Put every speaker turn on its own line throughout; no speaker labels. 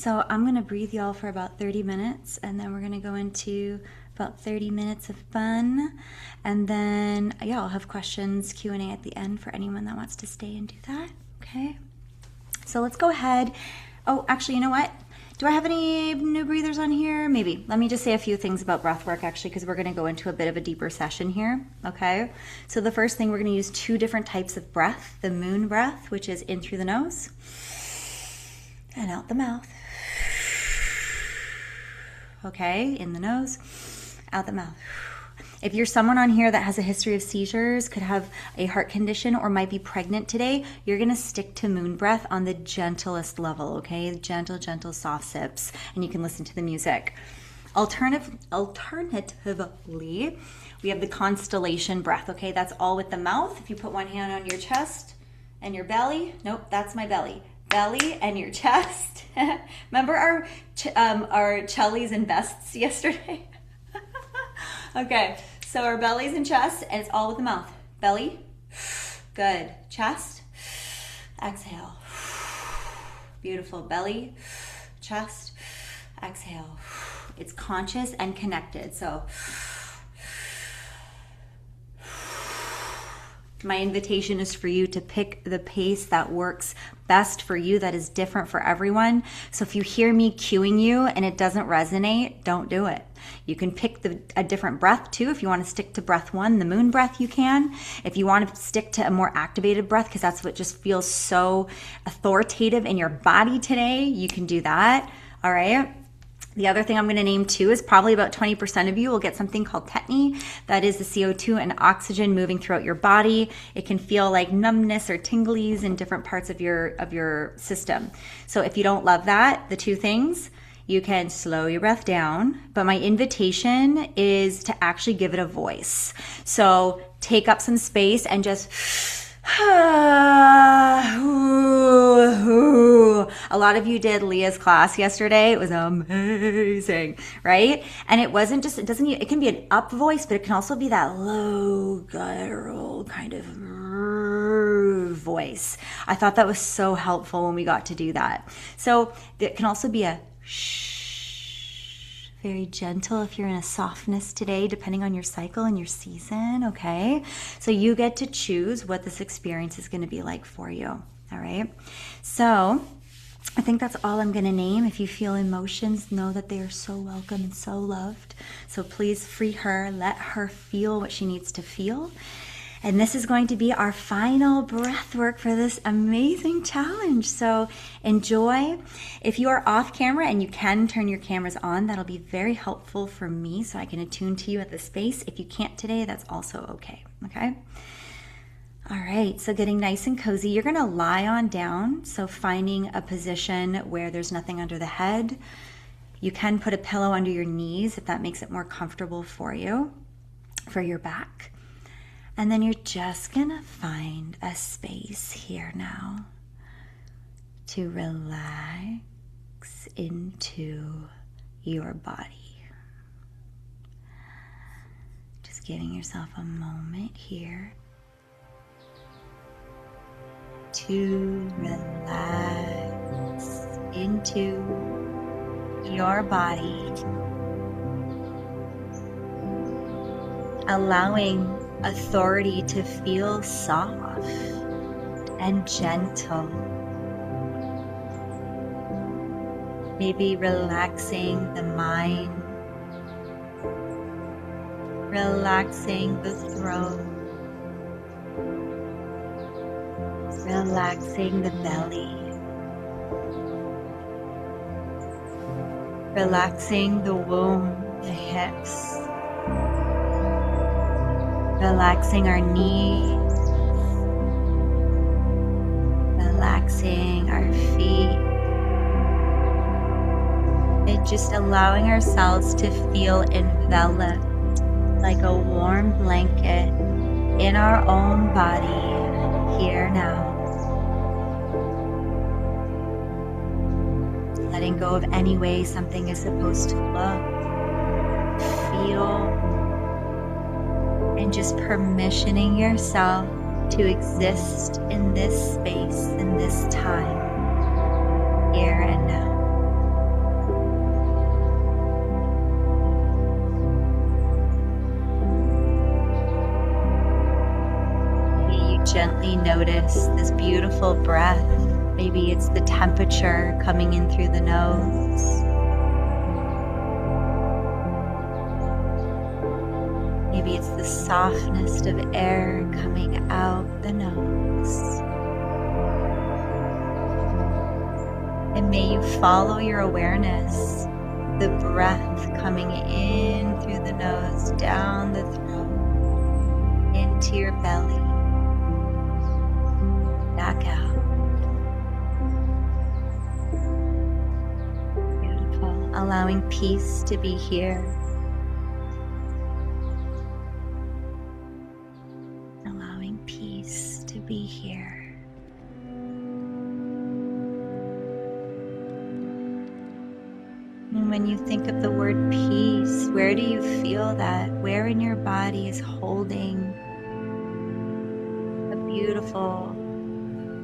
So I'm gonna breathe y'all for about 30 minutes, and then we're gonna go into about 30 minutes of fun. And then, yeah, I'll have questions, Q&A at the end for anyone that wants to stay and do that, okay? So let's go ahead. Oh, actually, you know what? Do I have any new breathers on here? Maybe. Let me just say a few things about breath work, actually, because we're going to go into a bit of a deeper session here, okay? So the first thing, we're going to use 2 different types of breath. The moon breath, which is in through the nose and out the mouth. Okay, in the nose, out the mouth. If you're someone on here that has a history of seizures, could have a heart condition, or might be pregnant today, you're gonna stick to moon breath on the gentlest level, okay? Gentle, gentle, soft sips, and you can listen to the music. Alternatively, we have the constellation breath, okay? That's all with the mouth. If you put one hand on your chest and your belly, nope, that's my belly. Belly and your chest. Remember our Chellies and vests yesterday? Okay, so our bellies and chest, and it's all with the mouth. Belly, good. Chest, exhale. Beautiful. Belly, chest, exhale. It's conscious and connected, so my invitation is for you to pick the pace that works best for you, that is different for everyone. So if you hear me cueing you and it doesn't resonate, don't do it. You can pick a different breath too. If you want to stick to breath 1, the moon breath, you can. If you want to stick to a more activated breath, because that's what just feels so authoritative in your body today, you can do that. All right. The other thing I'm going to name too is probably about 20% of you will get something called tetany. That is the CO2 and oxygen moving throughout your body. It can feel like numbness or tinglies in different parts of your system. So if you don't love that, the 2 things, you can slow your breath down, but my invitation is to actually give it a voice. So take up some space and just a lot of you did Leah's class yesterday. It was amazing, right? And it wasn't just, it can be an up voice, but it can also be that low guttural kind of voice. I thought that was so helpful when we got to do that. So it can also be a shh, very gentle if you're in a softness today, depending on your cycle and your season, okay? So you get to choose what this experience is going to be like for you, all right? So I think that's all I'm going to name. If you feel emotions, know that they are so welcome and so loved. So please free her, let her feel what she needs to feel. And this is going to be our final breath work for this amazing challenge. So enjoy. If you are off camera and you can turn your cameras on, that'll be very helpful for me so I can attune to you at the space. If you can't today, that's also okay, okay? All right, so getting nice and cozy. You're gonna lie on down, so finding a position where there's nothing under the head. You can put a pillow under your knees if that makes it more comfortable for you, for your back. And then you're just gonna find a space here now to relax into your body. Just giving yourself a moment here to relax into your body, allowing authority to feel soft and gentle. Maybe relaxing the mind, relaxing the throat, relaxing the belly, relaxing the womb, the hips, relaxing our knees, relaxing our feet, and just allowing ourselves to feel enveloped like a warm blanket in our own body here now. Letting go of any way something is supposed to look, feel, and just permissioning yourself to exist in this space, in this time, here and now. gently notice this beautiful breath. Maybe it's the temperature coming in through the nose. Maybe it's the softness of air coming out the nose. And may you follow your awareness, the breath coming in through the nose, down the throat, into your belly, back out. Beautiful. Allowing peace to be here. Allowing peace to be here. And when you think of the word peace, where do you feel that? Where in your body is holding a beautiful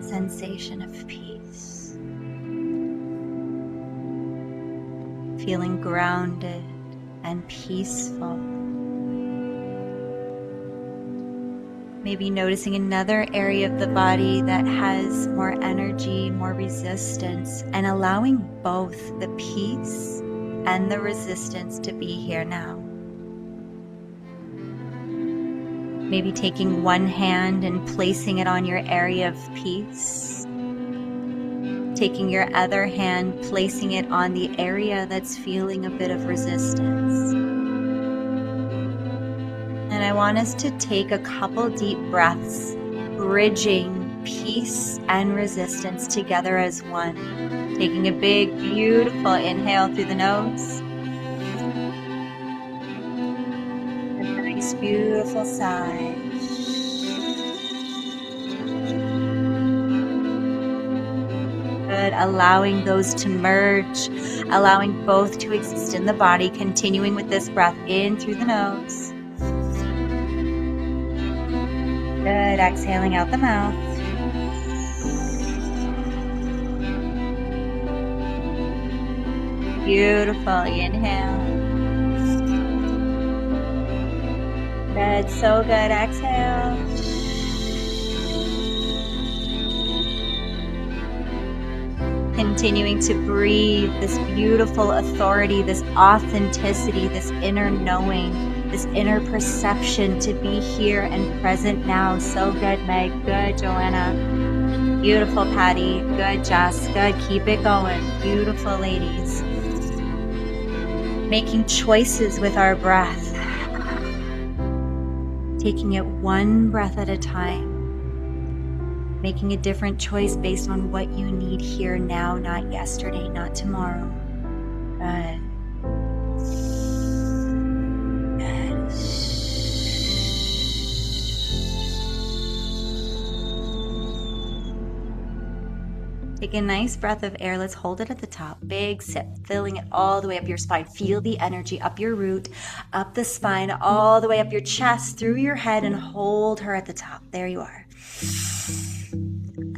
sensation of peace? Feeling grounded and peaceful. Maybe noticing another area of the body that has more energy, more resistance, and allowing both the peace and the resistance to be here now. Maybe taking one hand and placing it on your area of peace. Taking your other hand, placing it on the area that's feeling a bit of resistance. And I want us to take a couple deep breaths, bridging peace and resistance together as one. Taking a big, beautiful inhale through the nose. A nice, beautiful sigh. Good. Allowing those to merge, allowing both to exist in the body, continuing with this breath in through the nose. Good. Exhaling out the mouth. Beautiful. Inhale. Good. So good. Exhale. Continuing to breathe this beautiful authority, this authenticity, this inner knowing, this inner perception to be here and present now. So good, Meg. Good, Joanna. Beautiful, Patty. Good, Jess. Good. Keep it going. Beautiful, ladies. Making choices with our breath. Taking it one breath at a time. Making a different choice based on what you need here now, not yesterday, not tomorrow. Good. Good. Take a nice breath of air. Let's hold it at the top. Big sip, filling it all the way up your spine. Feel the energy up your root, up the spine, all the way up your chest, through your head, and hold her at the top. There you are.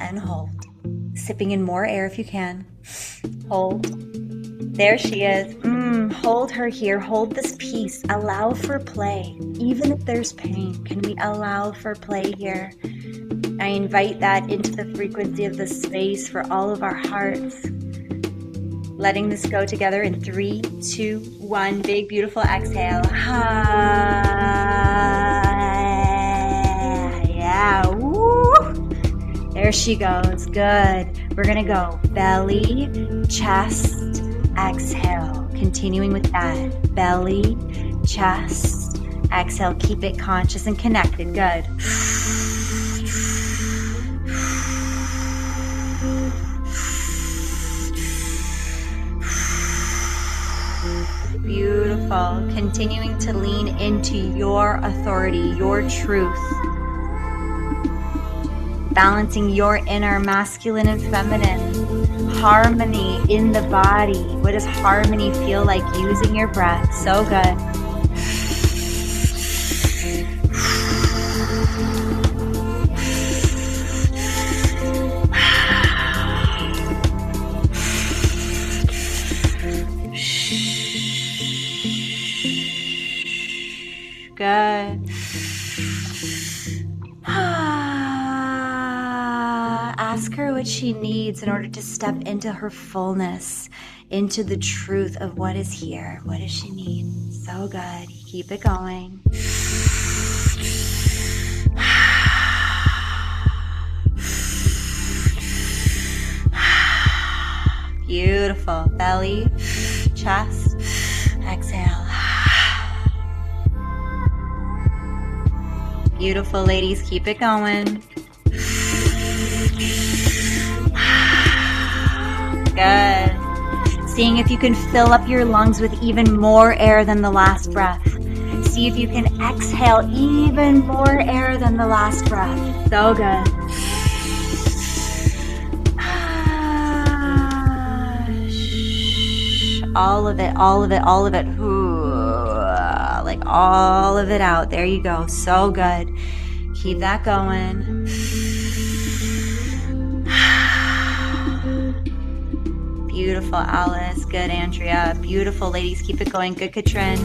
And hold. Sipping in more air if you can. Hold. There she is. Hold her here. Hold this peace. Allow for play. Even if there's pain, can we allow for play here? I invite that into the frequency of the space for all of our hearts. Letting this go together in 3, 2, 1. Big, beautiful exhale. Yeah. Woo. There she goes. Good. We're going to go belly, chest, exhale. Continuing with that. Belly, chest, exhale. Keep it conscious and connected. Good. Beautiful. Continuing to lean into your authority, your truth. Balancing your inner masculine and feminine. Harmony in the body. What does harmony feel like using your breath? So good. Good. she needs in order to step into her fullness, into the truth of what is here. What does she need? So good. Keep it going. Beautiful. Belly, chest, exhale. Beautiful, ladies. Keep it going. Good. Seeing if you can fill up your lungs with even more air than the last breath. See if you can exhale even more air than the last breath. So good. All of it, all of it, all of it. Like all of it out. There you go. So good. Keep that going. Beautiful, Alice. Good, Andrea. Beautiful, ladies. Keep it going. Good, Katrin.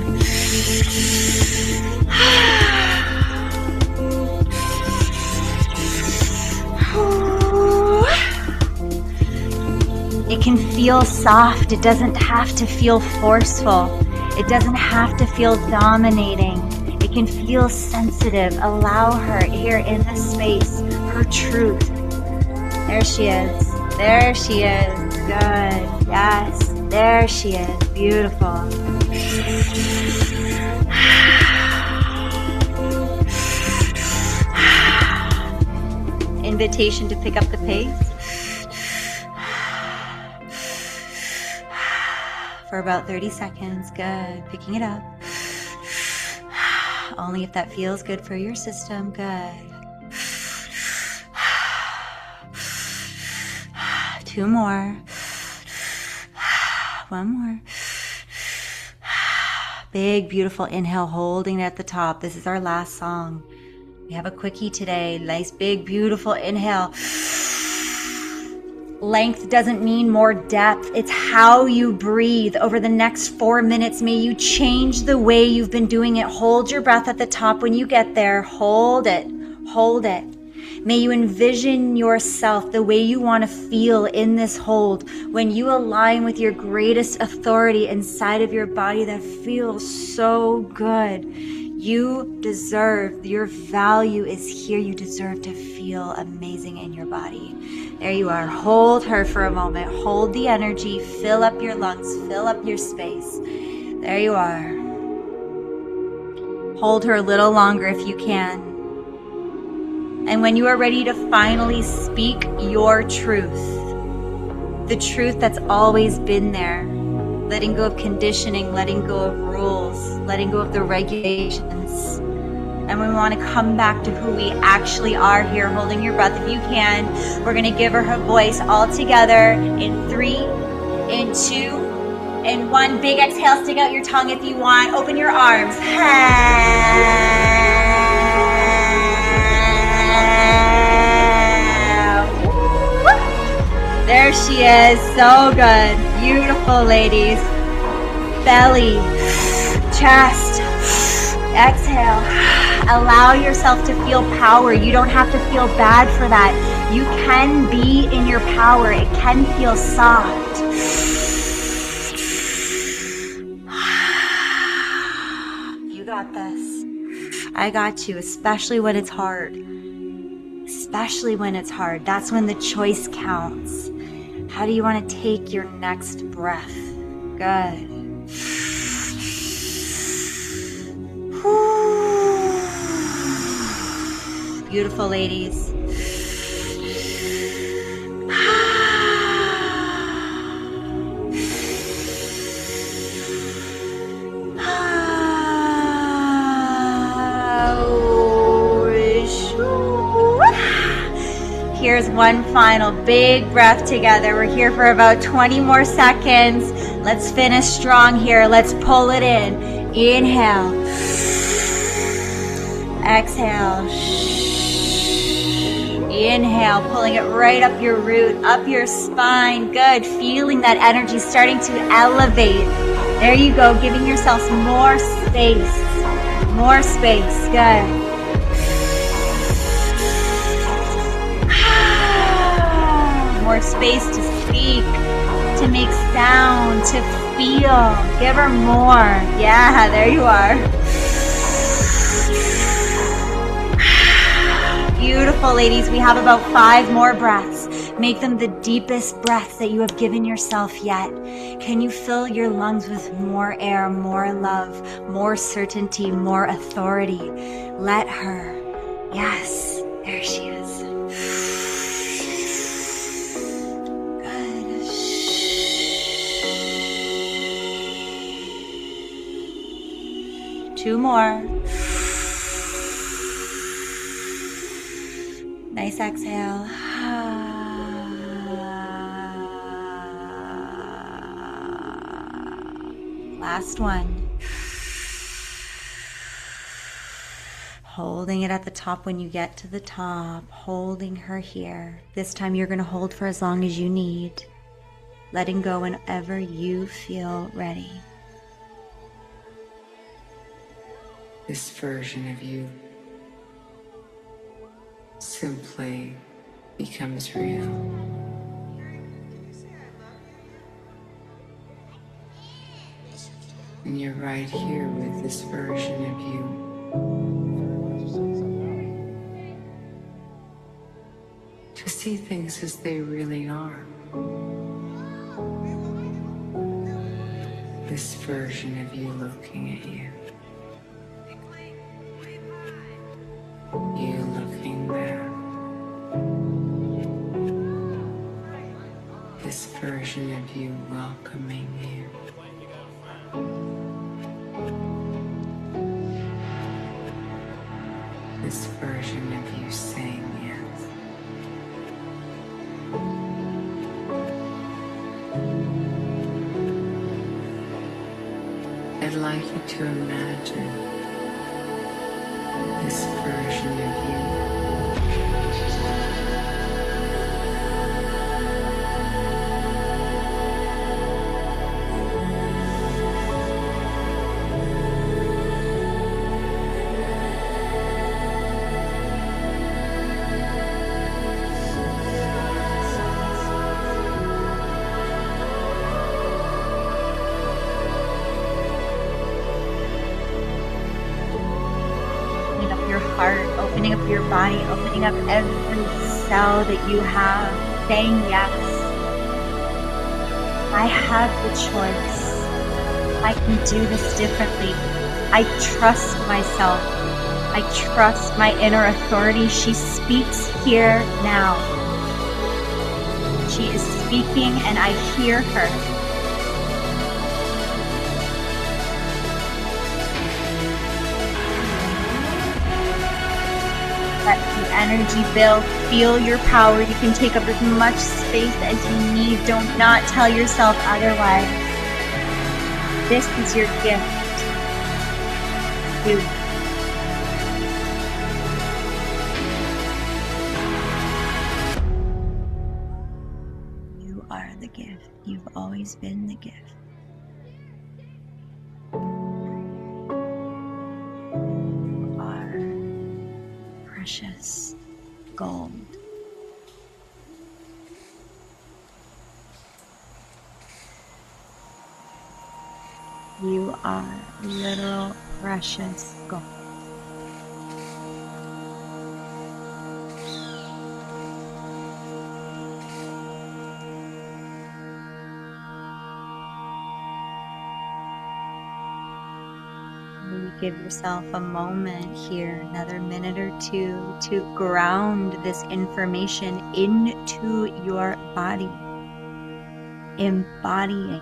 It can feel soft. It doesn't have to feel forceful. It doesn't have to feel dominating. It can feel sensitive. Allow her here in this space, her truth. There she is. There she is. Good. Yes. There she is. Beautiful. Invitation to pick up the pace. For about 30 seconds. Good. Picking it up. Only if that feels good for your system. Good. 2 more. 1 more. Big, beautiful inhale, holding it at the top. This is our last song. We have a quickie today. Nice, big, beautiful inhale. Length doesn't mean more depth. It's how you breathe. Over the next 4 minutes, may you change the way you've been doing it. Hold your breath at the top when you get there. Hold it. Hold it. May you envision yourself the way you want to feel in this hold when you align with your greatest authority inside of your body that feels so good. You deserve, your value is here. You deserve to feel amazing in your body. There you are. Hold her for a moment. Hold the energy. Fill up your lungs. Fill up your space. There you are. Hold her a little longer if you can. And when you are ready to finally speak your truth, the truth that's always been there, letting go of conditioning, letting go of rules, letting go of the regulations. And we want to come back to who we actually are here, holding your breath if you can. We're going to give her voice all together in 3, in 2, in 1. Big exhale, stick out your tongue if you want. Open your arms. There she is. So good. Beautiful, ladies. Belly, chest, exhale. Allow yourself to feel power. You don't have to feel bad for that. You can be in your power. It can feel soft. You got this. I got you, especially when it's hard. Especially when it's hard. That's when the choice counts. How do you want to take your next breath? Good. Beautiful, ladies. Here's one final big breath together. We're here for about 20 more seconds. Let's finish strong here. Let's pull it in. Inhale. Exhale. Inhale, pulling it right up your root, up your spine. Good. Feeling that energy starting to elevate. There you go. Giving yourselves more space. More space. Good. more space to speak, to make sound, to feel. Give her more. Yeah, there you are. Beautiful, ladies. We have about 5 more breaths. Make them the deepest breaths that you have given yourself yet. Can you fill your lungs with more air, more love, more certainty, more authority? Let her. Yes, there she is. Good. 2 more. Nice exhale. Last one. Holding it at the top when you get to the top. Holding her here. This time you're going to hold for as long as you need. Letting go whenever you feel ready.
This version of you simply becomes real. And you're right here with this version of you. To see things as they really are. This version of you looking at you. You looking back. This version of you welcoming you. This version of you saying yes. I'd like you to imagine this version of you
opening up your body, opening up every cell that you have, saying yes. I have the choice. I can do this differently. I trust myself. I trust my inner authority. She speaks here now. She is speaking and I hear her. Let the energy build. Feel your power. You can take up as much space as you need. Do not tell yourself otherwise. This is your gift. You. You are the gift. You've always been the gift. Precious gold. You are literal precious gold. Give yourself a moment here, another minute or two, to ground this information into your body, embodying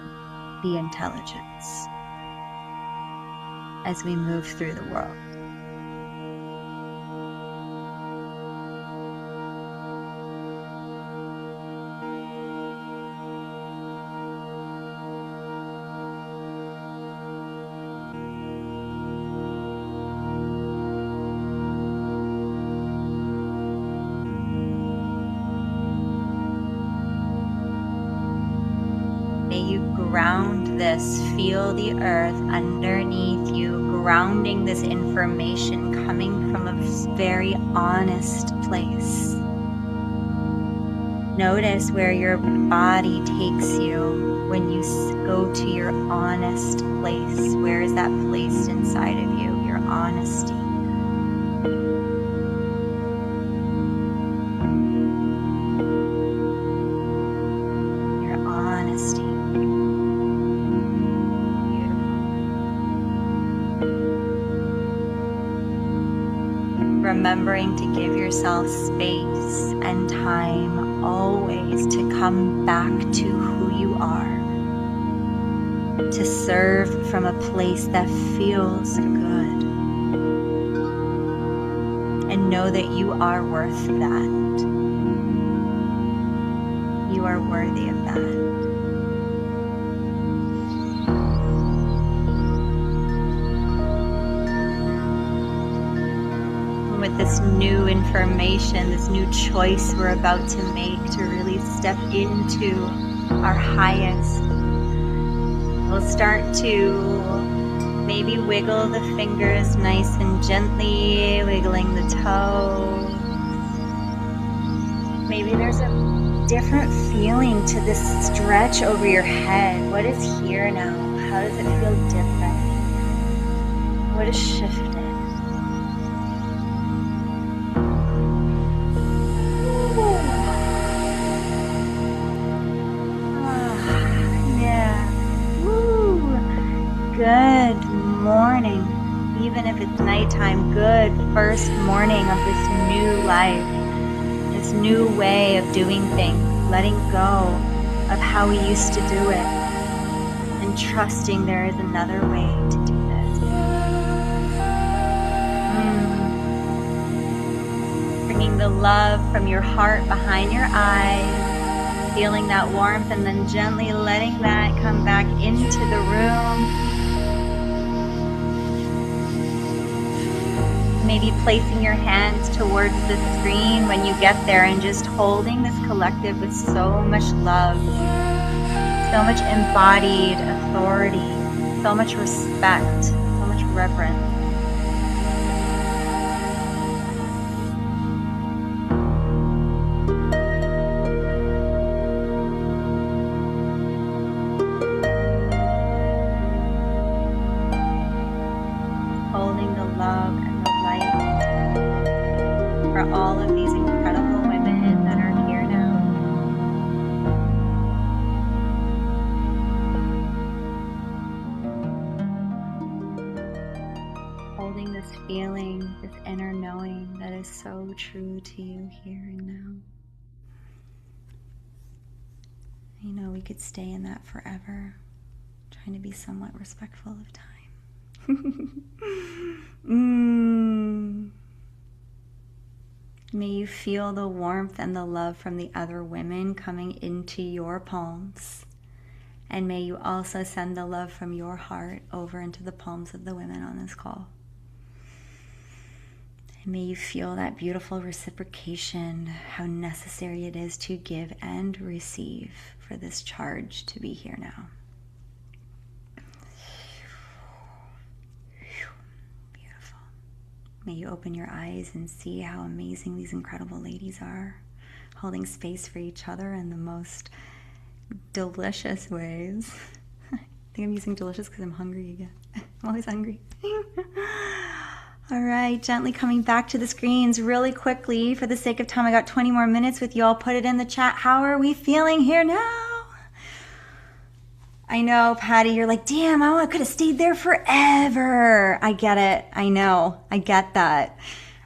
the intelligence as we move through the world. Ground this, feel the earth underneath you, grounding this information coming from a very honest place. Notice where your body takes you when you go to your honest place. Where is that placed inside of you? Your honesty. Your honesty. Remembering to give yourself space and time always to come back to who you are, to serve from a place that feels good, and know that you are worth that. You are worthy of that. With this new information, this new choice we're about to make to really step into our highest, we'll start to maybe wiggle the fingers nice and gently, wiggling the toes. Maybe there's a different feeling to this stretch over your head. What is here now? How does it feel different? What is shifted? Good morning, even if it's nighttime, good first morning of this new life, this new way of doing things, letting go of how we used to do it, and trusting there is another way to do this. Bringing the love from your heart behind your eyes, feeling that warmth, and then gently letting that come back into the room. Maybe placing your hands towards the screen when you get there and just holding this collective with so much love, so much embodied authority, so much respect, so much reverence. Holding the love and the light for all of these incredible women that are here now. Holding this feeling, this inner knowing that is so true to you here and now. You know, we could stay in that forever, trying to be somewhat respectful of time. May you feel the warmth and the love from the other women coming into your palms. And may you also send the love from your heart over into the palms of the women on this call. And may you feel that beautiful reciprocation, how necessary it is to give and receive for this charge to be here now. May you open your eyes and see how amazing these incredible ladies are, holding space for each other in the most delicious ways. I think I'm using delicious because I'm hungry again. I'm always hungry. All right, gently coming back to the screens really quickly. For the sake of time, I got 20 more minutes with y'all. Put it in the chat. How are we feeling here now? I know, Patty, you're like, damn, I could have stayed there forever. I get it. I know. I get that.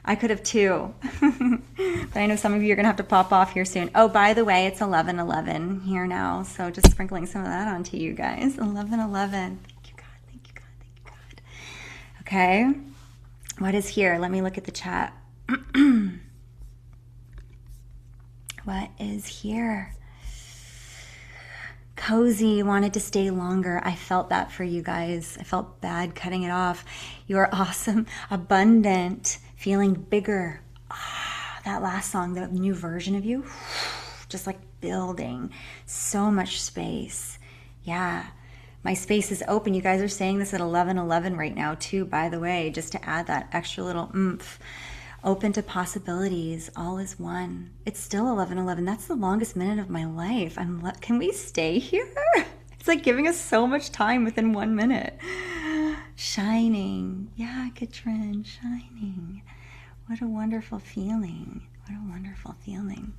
I could have too. But I know some of you are going to have to pop off here soon. Oh, by the way, it's 11:11 here now. So just sprinkling some of that onto you guys. 11:11. Thank you, God. Thank you, God. Thank you, God. Okay. What is here? Let me look at the chat. What is here? Cozy wanted to stay longer. I felt that for you guys. I felt bad cutting it off. You're awesome, abundant, feeling bigger. That last song, the new version of you, just like building so much space. Yeah, my space is open. You guys are saying this at 11:11 right now too, by the way, just to add that extra little oomph. open to possibilities. All is one. It's still 11:11. That's the longest minute of my life. Can we stay here? It's like giving us so much time within 1 minute. Shining. Yeah, Katrin, shining. What a wonderful feeling. What a wonderful feeling.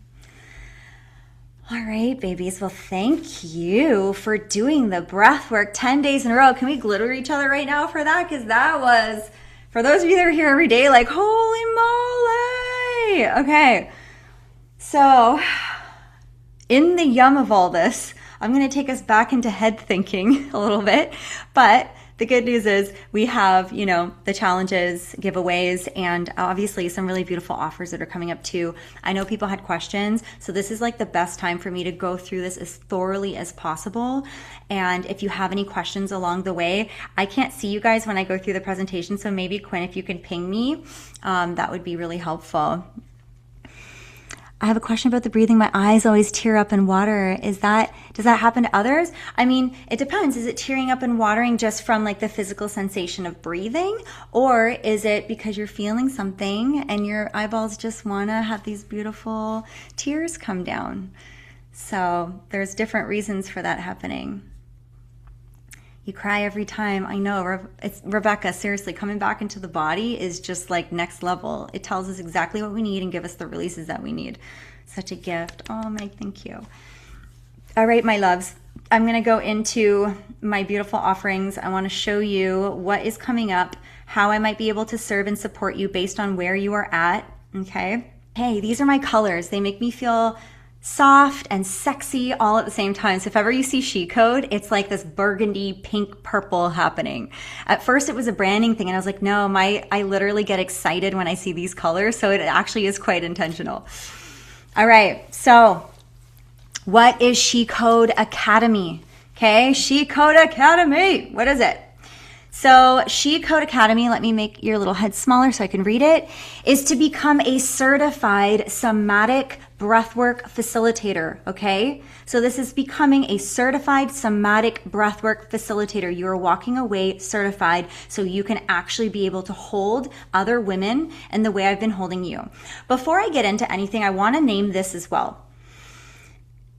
All right, babies. Well, thank you for doing the breath work 10 days in a row. Can we glitter each other right now for that? Because that was, for those of you that are here every day, like, holy moly. Okay. So in the yum of all this, I'm going to take us back into head thinking a little bit, but the good news is we have, the challenges, giveaways, and obviously some really beautiful offers that are coming up too. I know people had questions, so this is like the best time for me to go through this as thoroughly as possible. And if you have any questions along the way, I can't see you guys when I go through the presentation, so maybe Quinn, if you can ping me, that would be really helpful. I have a question about the breathing. My eyes always tear up and water. Does that happen to others? I mean, it depends. Is it tearing up and watering just from like the physical sensation of breathing? Or is it because you're feeling something and your eyeballs just want to have these beautiful tears come down? So there's different reasons for that happening. You cry every time. I know. It's Rebecca, seriously, coming back into the body is just like next level. It tells us exactly what we need and give us the releases that we need. Such a gift. Oh, Meg, thank you. All right, my loves. I'm going to go into my beautiful offerings. I want to show you what is coming up, how I might be able to serve and support you based on where you are at. Okay. Hey, these are my colors. They make me feel soft and sexy all at the same time. So if ever you see SheCode, it's like this burgundy, pink, purple happening. At first it was a branding thing and I was like, no, I literally get excited when I see these colors. So it actually is quite intentional. All right. So what is SheCode Academy? Okay. SheCode Academy. What is it? So SheCode Academy, let me make your little head smaller so I can read it, is to become a certified somatic breathwork facilitator, okay? So this is becoming a certified somatic breathwork facilitator. You are walking away certified so you can actually be able to hold other women in the way I've been holding you. Before I get into anything, I want to name this as well.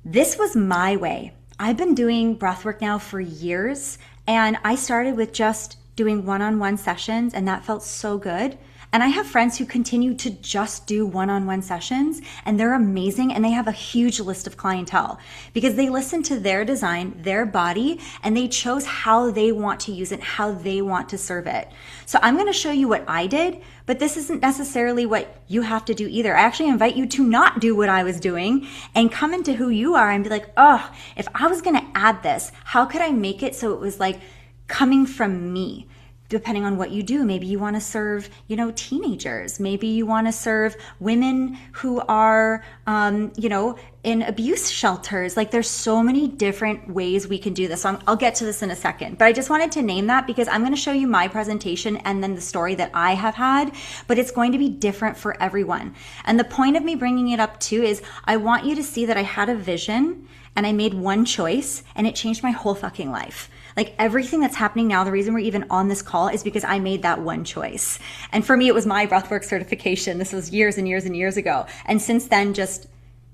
This was my way. I've been doing breathwork now for years, and I started with just doing one-on-one sessions, and that felt so good. And I have friends who continue to just do one-on-one sessions, and they're amazing, and they have a huge list of clientele because they listen to their design, their body, and they chose how they want to use it, how they want to serve it. So I'm going to show you what I did, but this isn't necessarily what you have to do either. I actually invite you to not do what I was doing and come into who you are and be like, oh, if I was going to add this, how could I make it so it was like coming from me? Depending on what you do, maybe you want to serve, teenagers. Maybe you want to serve women who are, in abuse shelters. Like there's so many different ways we can do this. So I'll get to this in a second, but I just wanted to name that because I'm going to show you my presentation and then the story that I have had, but it's going to be different for everyone. And the point of me bringing it up too is I want you to see that I had a vision and I made one choice and it changed my whole fucking life. Like everything that's happening now, the reason we're even on this call is because I made that one choice. And for me, it was my breathwork certification. This was years and years and years ago. And since then, just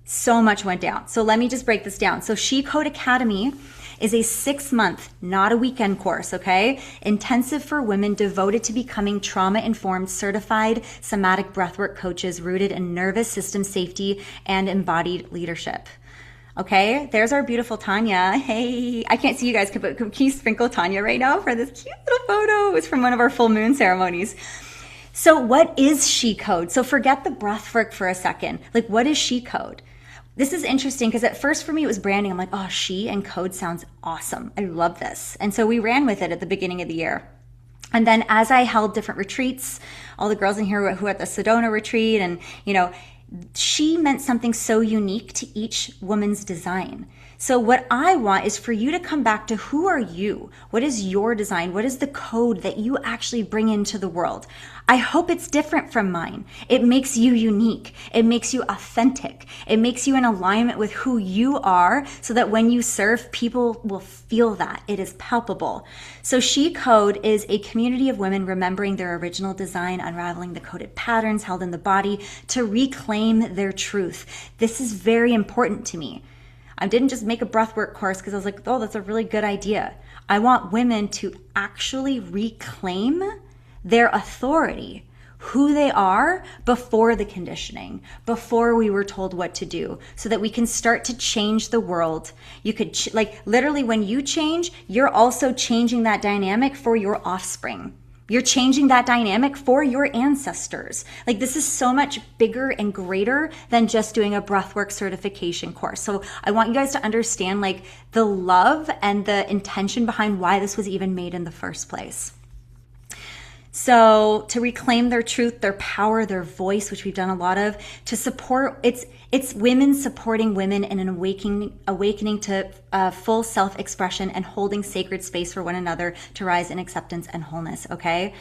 so much went down. So let me just break this down. So SheCode Academy is a 6-month, not a weekend course, okay? Intensive for women devoted to becoming trauma-informed, certified somatic breathwork coaches rooted in nervous system safety and embodied leadership. Okay, there's our beautiful Tanya. Hey, I can't see you guys, but can you sprinkle Tanya right now for this cute little photo? It's from one of our full moon ceremonies. So what is SheCode? So forget the breathwork for a second. Like, what is SheCode? This is interesting because at first for me it was branding. I'm like, oh, she and code sounds awesome. I love this. And so we ran with it at the beginning of the year. And then as I held different retreats, all the girls in here who were at the Sedona retreat and, she meant something so unique to each woman's design. So what I want is for you to come back to who are you? What is your design? What is the code that you actually bring into the world? I hope it's different from mine. It makes you unique. It makes you authentic. It makes you in alignment with who you are so that when you serve, people will feel that. It is palpable. So SheCode is a community of women remembering their original design, unraveling the coded patterns held in the body to reclaim their truth. This is very important to me. I didn't just make a breathwork course because I was like, oh, that's a really good idea. I want women to actually reclaim their authority, who they are before the conditioning, before we were told what to do, so that we can start to change the world. You could, literally when you change, you're also changing that dynamic for your offspring. You're changing that dynamic for your ancestors. Like, this is so much bigger and greater than just doing a breathwork certification course. So I want you guys to understand like the love and the intention behind why this was even made in the first place. So to reclaim their truth, their power, their voice, which we've done a lot of, to support, it's women supporting women in an awakening to full self-expression and holding sacred space for one another to rise in acceptance and wholeness, okay?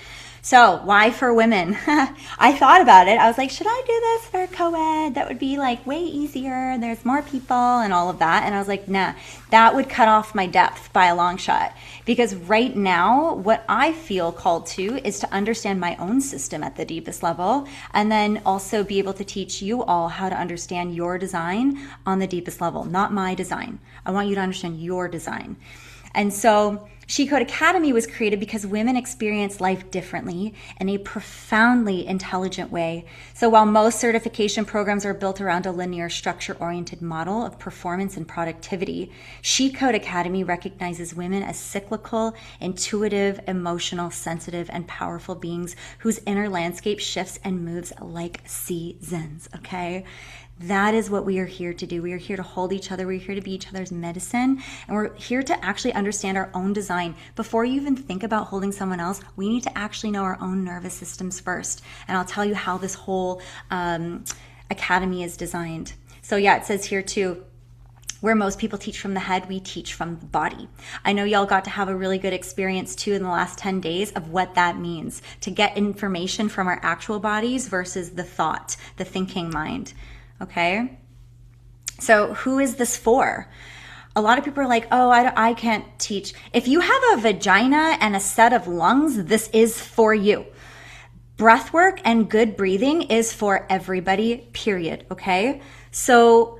So why for women? I thought about it. I was like, should I do this for co-ed? That would be like way easier. There's more people and all of that. And I was like, nah, that would cut off my depth by a long shot. Because right now, what I feel called to is to understand my own system at the deepest level, and then also be able to teach you all how to understand your design on the deepest level, not my design. I want you to understand your design. And so SheCode Academy was created because women experience life differently in a profoundly intelligent way. So while most certification programs are built around a linear structure-oriented model of performance and productivity, SheCode Academy recognizes women as cyclical, intuitive, emotional, sensitive, and powerful beings whose inner landscape shifts and moves like seasons, okay? That is what we are here to do. We are here to hold each other. We're here to be each other's medicine. And we're here to actually understand our own design. Before you even think about holding someone else, we need to actually know our own nervous systems first. And I'll tell you how this whole academy is designed. So yeah, it says here too, where most people teach from the head, we teach from the body. I know y'all got to have a really good experience too in the last 10 days of what that means, to get information from our actual bodies versus the thought, the thinking mind. Okay, so who is this for? A lot of people are like, oh, I can't teach. If you have a vagina and a set of lungs, this is for you. Breathwork and good breathing is for everybody, period, okay? So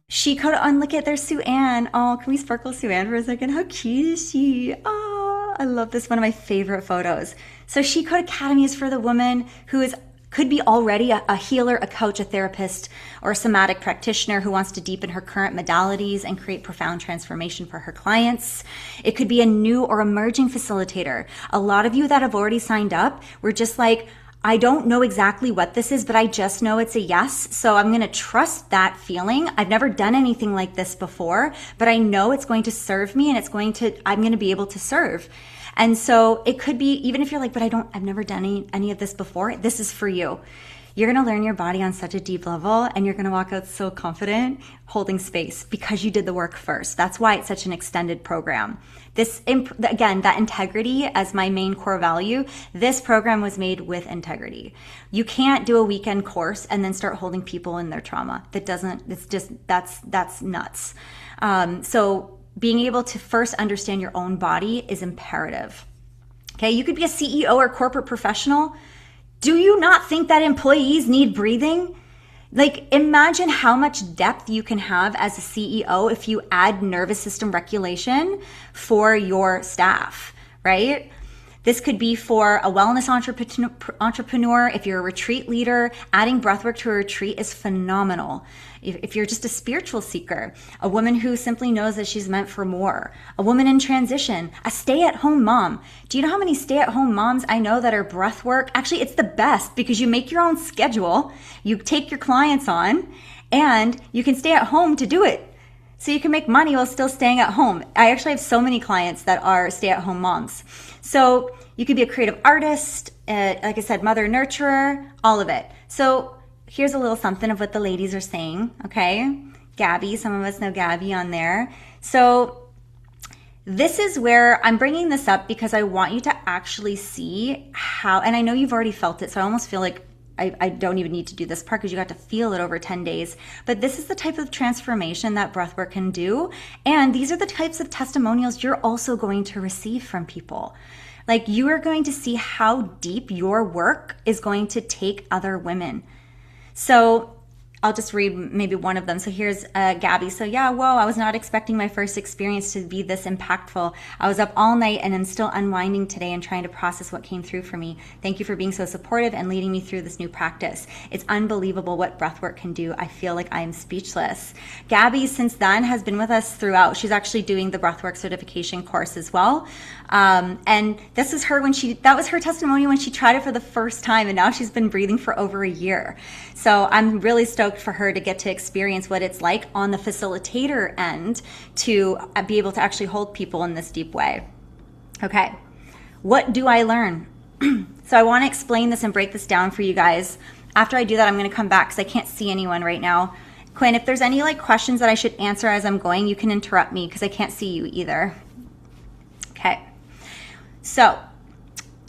SheCode, and look at, there's Sue Ann. Oh, can we sparkle Sue Ann for a second? How cute is she? Oh, I love this, one of my favorite photos. So SheCode Academy is for the woman who could be already a healer, a coach, a therapist, or a somatic practitioner who wants to deepen her current modalities and create profound transformation for her clients. It could be a new or emerging facilitator. A lot of you that have already signed up were just like, I don't know exactly what this is, but I just know it's a yes. So I'm going to trust that feeling. I've never done anything like this before, but I know it's going to serve me and I'm going to be able to serve. And so it could be, even if you're like, but I've never done any of this before, this is for you. You're going to learn your body on such a deep level, and you're going to walk out so confident, holding space because you did the work first. That's why it's such an extended program. This, again, that integrity as my main core value, this program was made with integrity. You can't do a weekend course and then start holding people in their trauma. That's nuts. So being able to first understand your own body is imperative. Okay, you could be a CEO or corporate professional. Do you not think that employees need breathing? Like, imagine how much depth you can have as a CEO if you add nervous system regulation for your staff, right? This could be for a wellness entrepreneur. If you're a retreat leader, adding breathwork to a retreat is phenomenal. If you're just a spiritual seeker, a woman who simply knows that she's meant for more, a woman in transition, a stay-at-home mom. Do you know how many stay-at-home moms I know that are breathwork? Actually, it's the best because you make your own schedule, you take your clients on, and you can stay at home to do it. So you can make money while still staying at home. I actually have so many clients that are stay-at-home moms. So you could be a creative artist, like I said, mother nurturer, all of it. So here's a little something of what the ladies are saying, okay? Gabby. Some of us know Gabby on there. So this is where I'm bringing this up because I want you to actually see how, and I know you've already felt it, so I almost feel like I don't even need to do this part because you got to feel it over 10 days. But this is the type of transformation that breathwork can do. And these are the types of testimonials you're also going to receive from people. Like, you are going to see how deep your work is going to take other women. So I'll just read maybe one of them. So here's Gabby. So yeah, whoa, I was not expecting my first experience to be this impactful. I was up all night and I'm still unwinding today and trying to process what came through for me. Thank you for being so supportive and leading me through this new practice. It's unbelievable what breathwork can do. I feel like I am speechless. Gabby, since then, has been with us throughout. She's actually doing the Breathwork Certification Course as well. And this is her that was her testimony when she tried it for the first time, and now she's been breathing for over a year. So I'm really stoked for her to get to experience what it's like on the facilitator end to be able to actually hold people in this deep way. Okay, what do I learn? So I want to explain this and break this down for you guys. After I do that, I'm going to come back because I can't see anyone right now. Quinn, if there's any questions that I should answer as I'm going, you can interrupt me because I can't see you either. Okay, so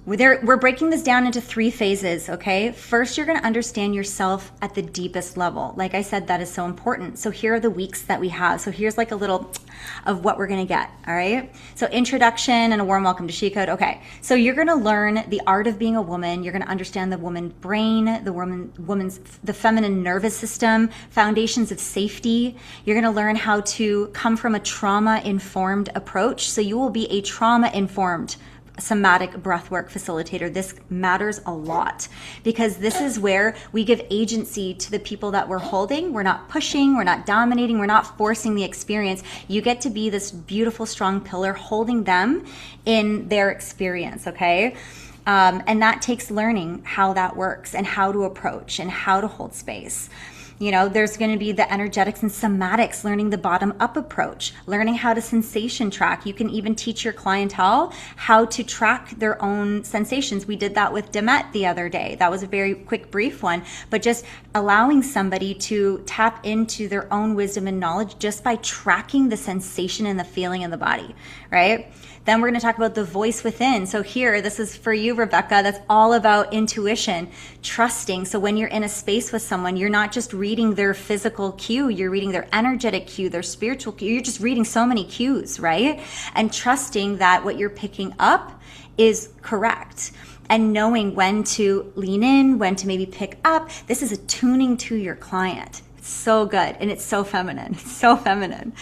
we're breaking this down into 3 phases, okay? First, you're gonna understand yourself at the deepest level. Like I said, that is so important. So here are the weeks that we have. So here's a little of what we're gonna get, all right? So introduction and a warm welcome to SheCode. Okay, so you're gonna learn the art of being a woman. You're gonna understand the woman brain, the feminine nervous system, foundations of safety. You're gonna learn how to come from a trauma-informed approach. So you will be a trauma-informed somatic breathwork facilitator. This matters a lot because this is where we give agency to the people that we're holding. We're not pushing, we're not dominating, we're not forcing the experience. You get to be this beautiful, strong pillar holding them in their experience, okay? And that takes learning how that works and how to approach and how to hold space. You know, there's going to be the energetics and somatics, learning the bottom-up approach, learning how to sensation track. You can even teach your clientele how to track their own sensations. We did that with Demet the other day. That was a very quick, brief one, but just allowing somebody to tap into their own wisdom and knowledge just by tracking the sensation and the feeling in the body, right? Then we're going to talk about the voice within. So here, this is for you, Rebecca. That's all about intuition, trusting. So when you're in a space with someone, you're not just reading their physical cue, you're reading their energetic cue, their spiritual cue. You're just reading so many cues, right? And trusting that what you're picking up is correct. And knowing when to lean in, when to maybe pick up. This is attuning to your client. It's so good. And it's so feminine. It's so feminine.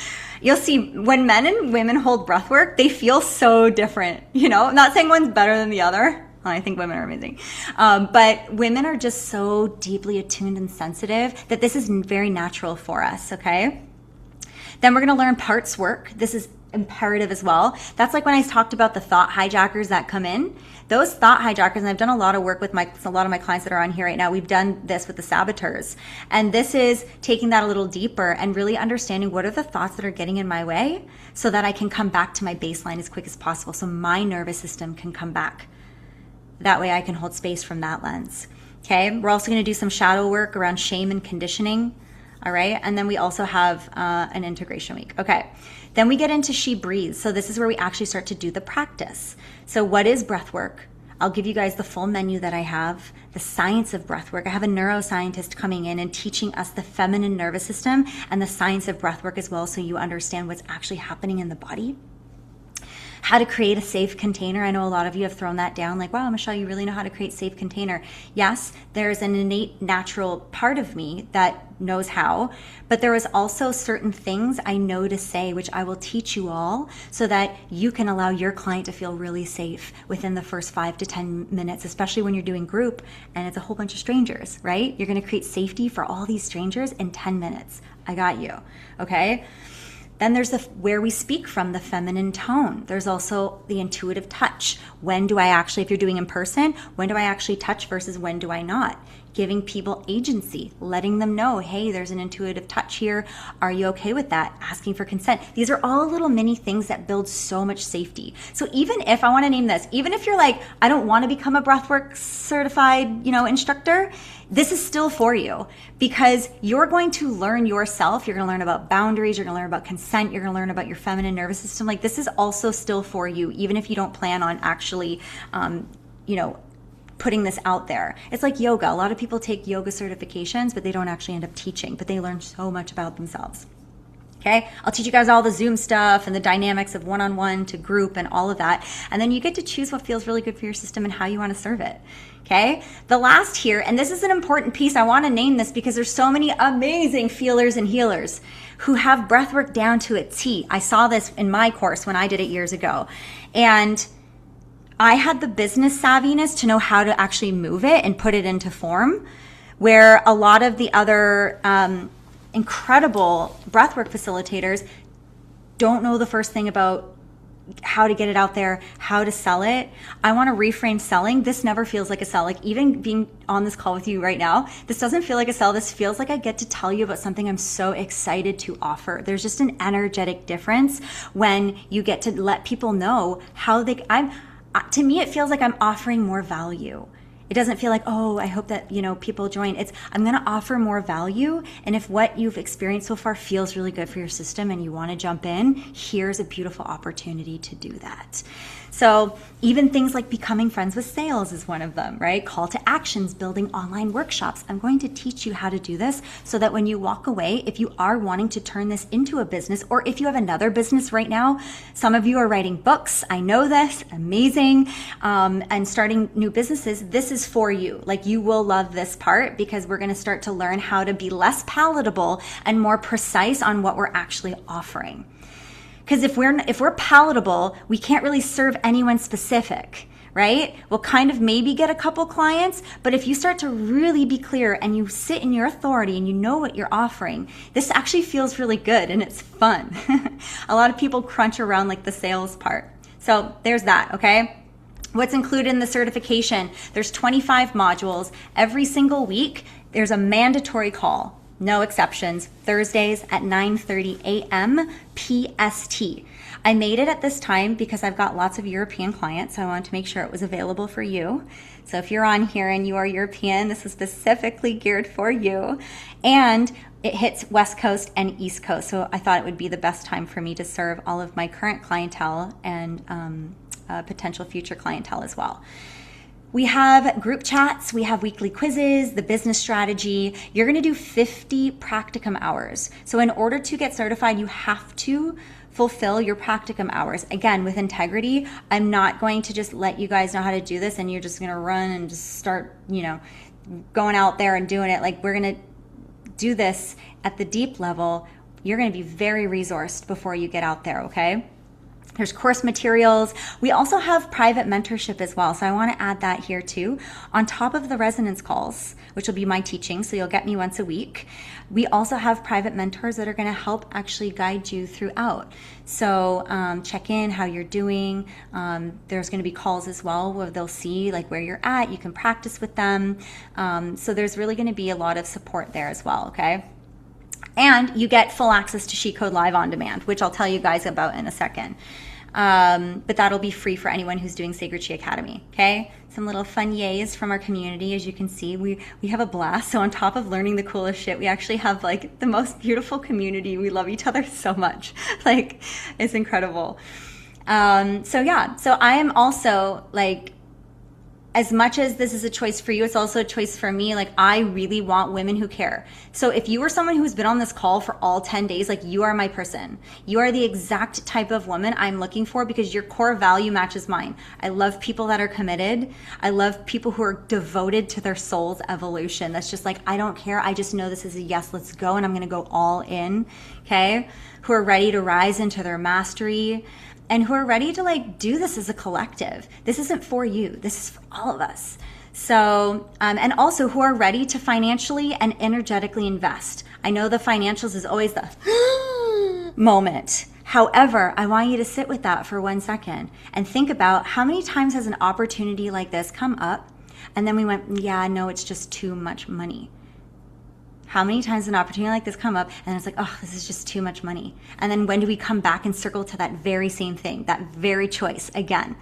You'll see when men and women hold breath work, they feel so different. You know, I'm not saying one's better than the other. I think women are amazing. But women are just so deeply attuned and sensitive that this is very natural for us, okay? Then we're going to learn parts work. This is imperative as well. That's like when I talked about the thought hijackers that come in. Those thought hijackers, and I've done a lot of work with a lot of my clients that are on here right now. We've done this with the saboteurs. And this is taking that a little deeper and really understanding what are the thoughts that are getting in my way so that I can come back to my baseline as quick as possible so my nervous system can come back. That way I can hold space from that lens. Okay, we're also going to do some shadow work around shame and conditioning. All right, and then we also have an integration week. Okay, then we get into SheBreathes. So this is where we actually start to do the practice. So what is breath work? I'll give you guys the full menu that I have, the science of breath work. I have a neuroscientist coming in and teaching us the feminine nervous system and the science of breath work as well, so you understand what's actually happening in the body. How to create a safe container. I know a lot of you have thrown that down like, wow, Michelle, you really know how to create safe container. Yes, there's an innate natural part of me that knows how, but there is also certain things I know to say, which I will teach you all so that you can allow your client to feel really safe within the first 5 to 10 minutes, especially when you're doing group and it's a whole bunch of strangers, right? You're going to create safety for all these strangers in 10 minutes. I got you. Okay. Then there's where we speak from, the feminine tone. There's also the intuitive touch. When do I actually, if you're doing in person, when do I actually touch versus when do I not? giving people agency, letting them know, hey, there's an intuitive touch here. Are you okay with that? Asking for consent. These are all little mini things that build so much safety. So even if, I want to name this, even if you're like, I don't want to become a breathwork certified, instructor, this is still for you, because you're going to learn yourself. You're going to learn about boundaries. You're going to learn about consent. You're going to learn about your feminine nervous system. Like, this is also still for you, even if you don't plan on actually, putting this out there. It's like yoga. A lot of people take yoga certifications, but they don't actually end up teaching, but they learn so much about themselves. Okay, I'll teach you guys all the Zoom stuff and the dynamics of one-on-one to group and all of that. And then you get to choose what feels really good for your system and how you want to serve it. Okay, the last here, and this is an important piece, I want to name this because there's so many amazing feelers and healers who have breathwork down to a T. I saw this in my course when I did it years ago. And I had the business savviness to know how to actually move it and put it into form, where a lot of the other incredible breathwork facilitators don't know the first thing about how to get it out there, how to sell it. I want to reframe selling. This never feels like a sell. Like, even being on this call with you right now, this doesn't feel like a sell. This feels like I get to tell you about something I'm so excited to offer. There's just an energetic difference when you get to let people know how to me, it feels like I'm offering more value. It doesn't feel like, oh, I hope that, people join. I'm going to offer more value. And if what you've experienced so far feels really good for your system and you want to jump in, here's a beautiful opportunity to do that. So even things like becoming friends with sales is one of them, right? Call to actions, building online workshops. I'm going to teach you how to do this so that when you walk away, if you are wanting to turn this into a business, or if you have another business right now, some of you are writing books. I know this, amazing. And starting new businesses, this is for you. Like, you will love this part, because we're going to start to learn how to be less palatable and more precise on what we're actually offering. Because if we're palatable, we can't really serve anyone specific, right? We'll kind of maybe get a couple clients, but if you start to really be clear and you sit in your authority and you know what you're offering, this actually feels really good and it's fun. A lot of people crunch around like the sales part. So there's that, okay? What's included in the certification? There's 25 modules. Every single week, there's a mandatory call. No exceptions, Thursdays at 9:30 a.m. PST. I made it at this time because I've got lots of European clients, so I wanted to make sure it was available for you. So if you're on here and you are European, this is specifically geared for you. And it hits West Coast and East Coast, so I thought it would be the best time for me to serve all of my current clientele and potential future clientele as well. We have group chats, we have weekly quizzes, the business strategy. You're gonna do 50 practicum hours. So in order to get certified, you have to fulfill your practicum hours. Again, with integrity, I'm not going to just let you guys know how to do this and you're just gonna run and just start, going out there and doing it. Like, we're gonna do this at the deep level. You're gonna be very resourced before you get out there, okay? There's course materials. We also have private mentorship as well. So I want to add that here too. On top of the resonance calls, which will be my teaching, so you'll get me once a week. We also have private mentors that are going to help actually guide you throughout. So check in how you're doing. There's going to be calls as well where they'll see like where you're at. You can practice with them. So there's really going to be a lot of support there as well, okay? And you get full access to SheCode Live On-Demand, which I'll tell you guys about in a second. But that'll be free for anyone who's doing SheCode Academy, okay? Some little fun yays from our community. As you can see, we have a blast. So on top of learning the coolest shit, we actually have like the most beautiful community. We love each other so much. Like, it's incredible. So yeah, so I am also like, as much as this is a choice for you, it's also a choice for me. Like, I really want women who care. So if you are someone who's been on this call for all 10 days, like, you are my person. You are the exact type of woman I'm looking for because your core value matches mine. I love people that are committed. I love people who are devoted to their soul's evolution. That's just like, I don't care. I just know this is a yes, let's go. And I'm going to go all in. Okay. Who are ready to rise into their mastery, and who are ready to like do this as a collective. This isn't for you. This is for all of us. So, and also who are ready to financially and energetically invest. I know the financials is always the moment. However, I want you to sit with that for 1 second and think about how many times has an opportunity like this come up And then we went, yeah, no, it's just too much money. How many times does an opportunity like this come up and it's like, oh, this is just too much money? And then when do we come back and circle to that very same thing, that very choice again,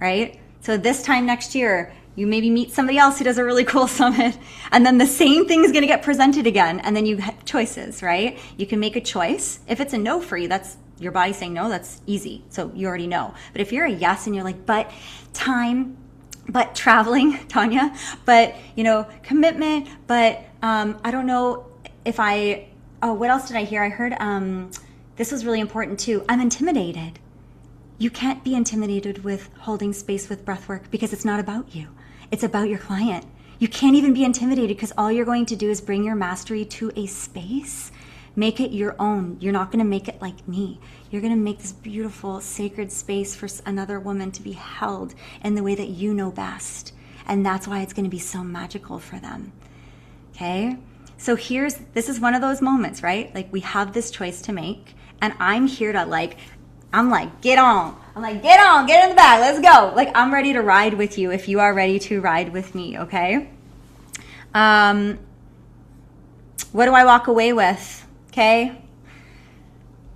right? So this time next year, you maybe meet somebody else who does a really cool summit, and then the same thing is going to get presented again, and then you have choices, right? You can make a choice. If it's a no for you, that's your body saying no, that's easy. So you already know. But if you're a yes and you're like, but time, but traveling, Tanya, but, commitment, but I don't know if what else did I hear? I heard this was really important too. I'm intimidated. You can't be intimidated with holding space with breathwork because it's not about you. It's about your client. You can't even be intimidated because all you're going to do is bring your mastery to a space. Make it your own. You're not going to make it like me. You're going to make this beautiful, sacred space for another woman to be held in the way that you know best. And that's why it's going to be so magical for them. Okay? So this is one of those moments, right? Like we have this choice to make, and I'm here to I'm like, get on. I'm like, get on, get in the bag, let's go. Like, I'm ready to ride with you if you are ready to ride with me, okay? What do I walk away with, okay?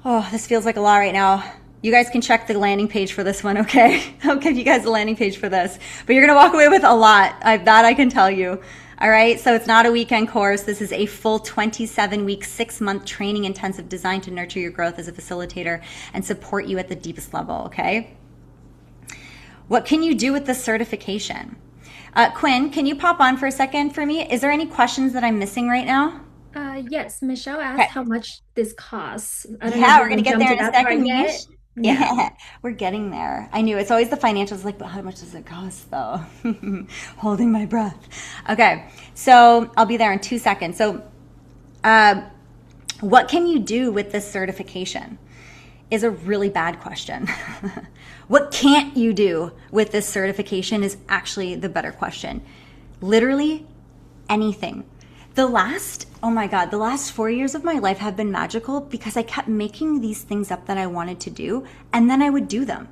Oh, this feels like a lot right now. You guys can check the landing page for this one, okay? I'll give you guys the landing page for this. But you're going to walk away with a lot. That I can tell you. All right, so it's not a weekend course. This is a full 27-week, 6-month training intensive designed to nurture your growth as a facilitator and support you at the deepest level, okay? What can you do with the certification? Quinn, can you pop on for a second for me? Is there any questions that I'm missing right now?
Yes, Michelle asked how much this costs. I don't know
Yeah,
if
we're
you
going to
want to
get
jump
there
to
in a
that part
second,
yet.
Mish.
Yeah.
Yeah, we're getting there. I knew it's always the financials, like, but how much does it cost though? Holding my breath. Okay, so I'll be there in 2 seconds. So what can you do with this certification is a really bad question. What can't you do with this certification is actually the better question. Literally anything. The last 4 years of my life have been magical because I kept making these things up that I wanted to do, and then I would do them.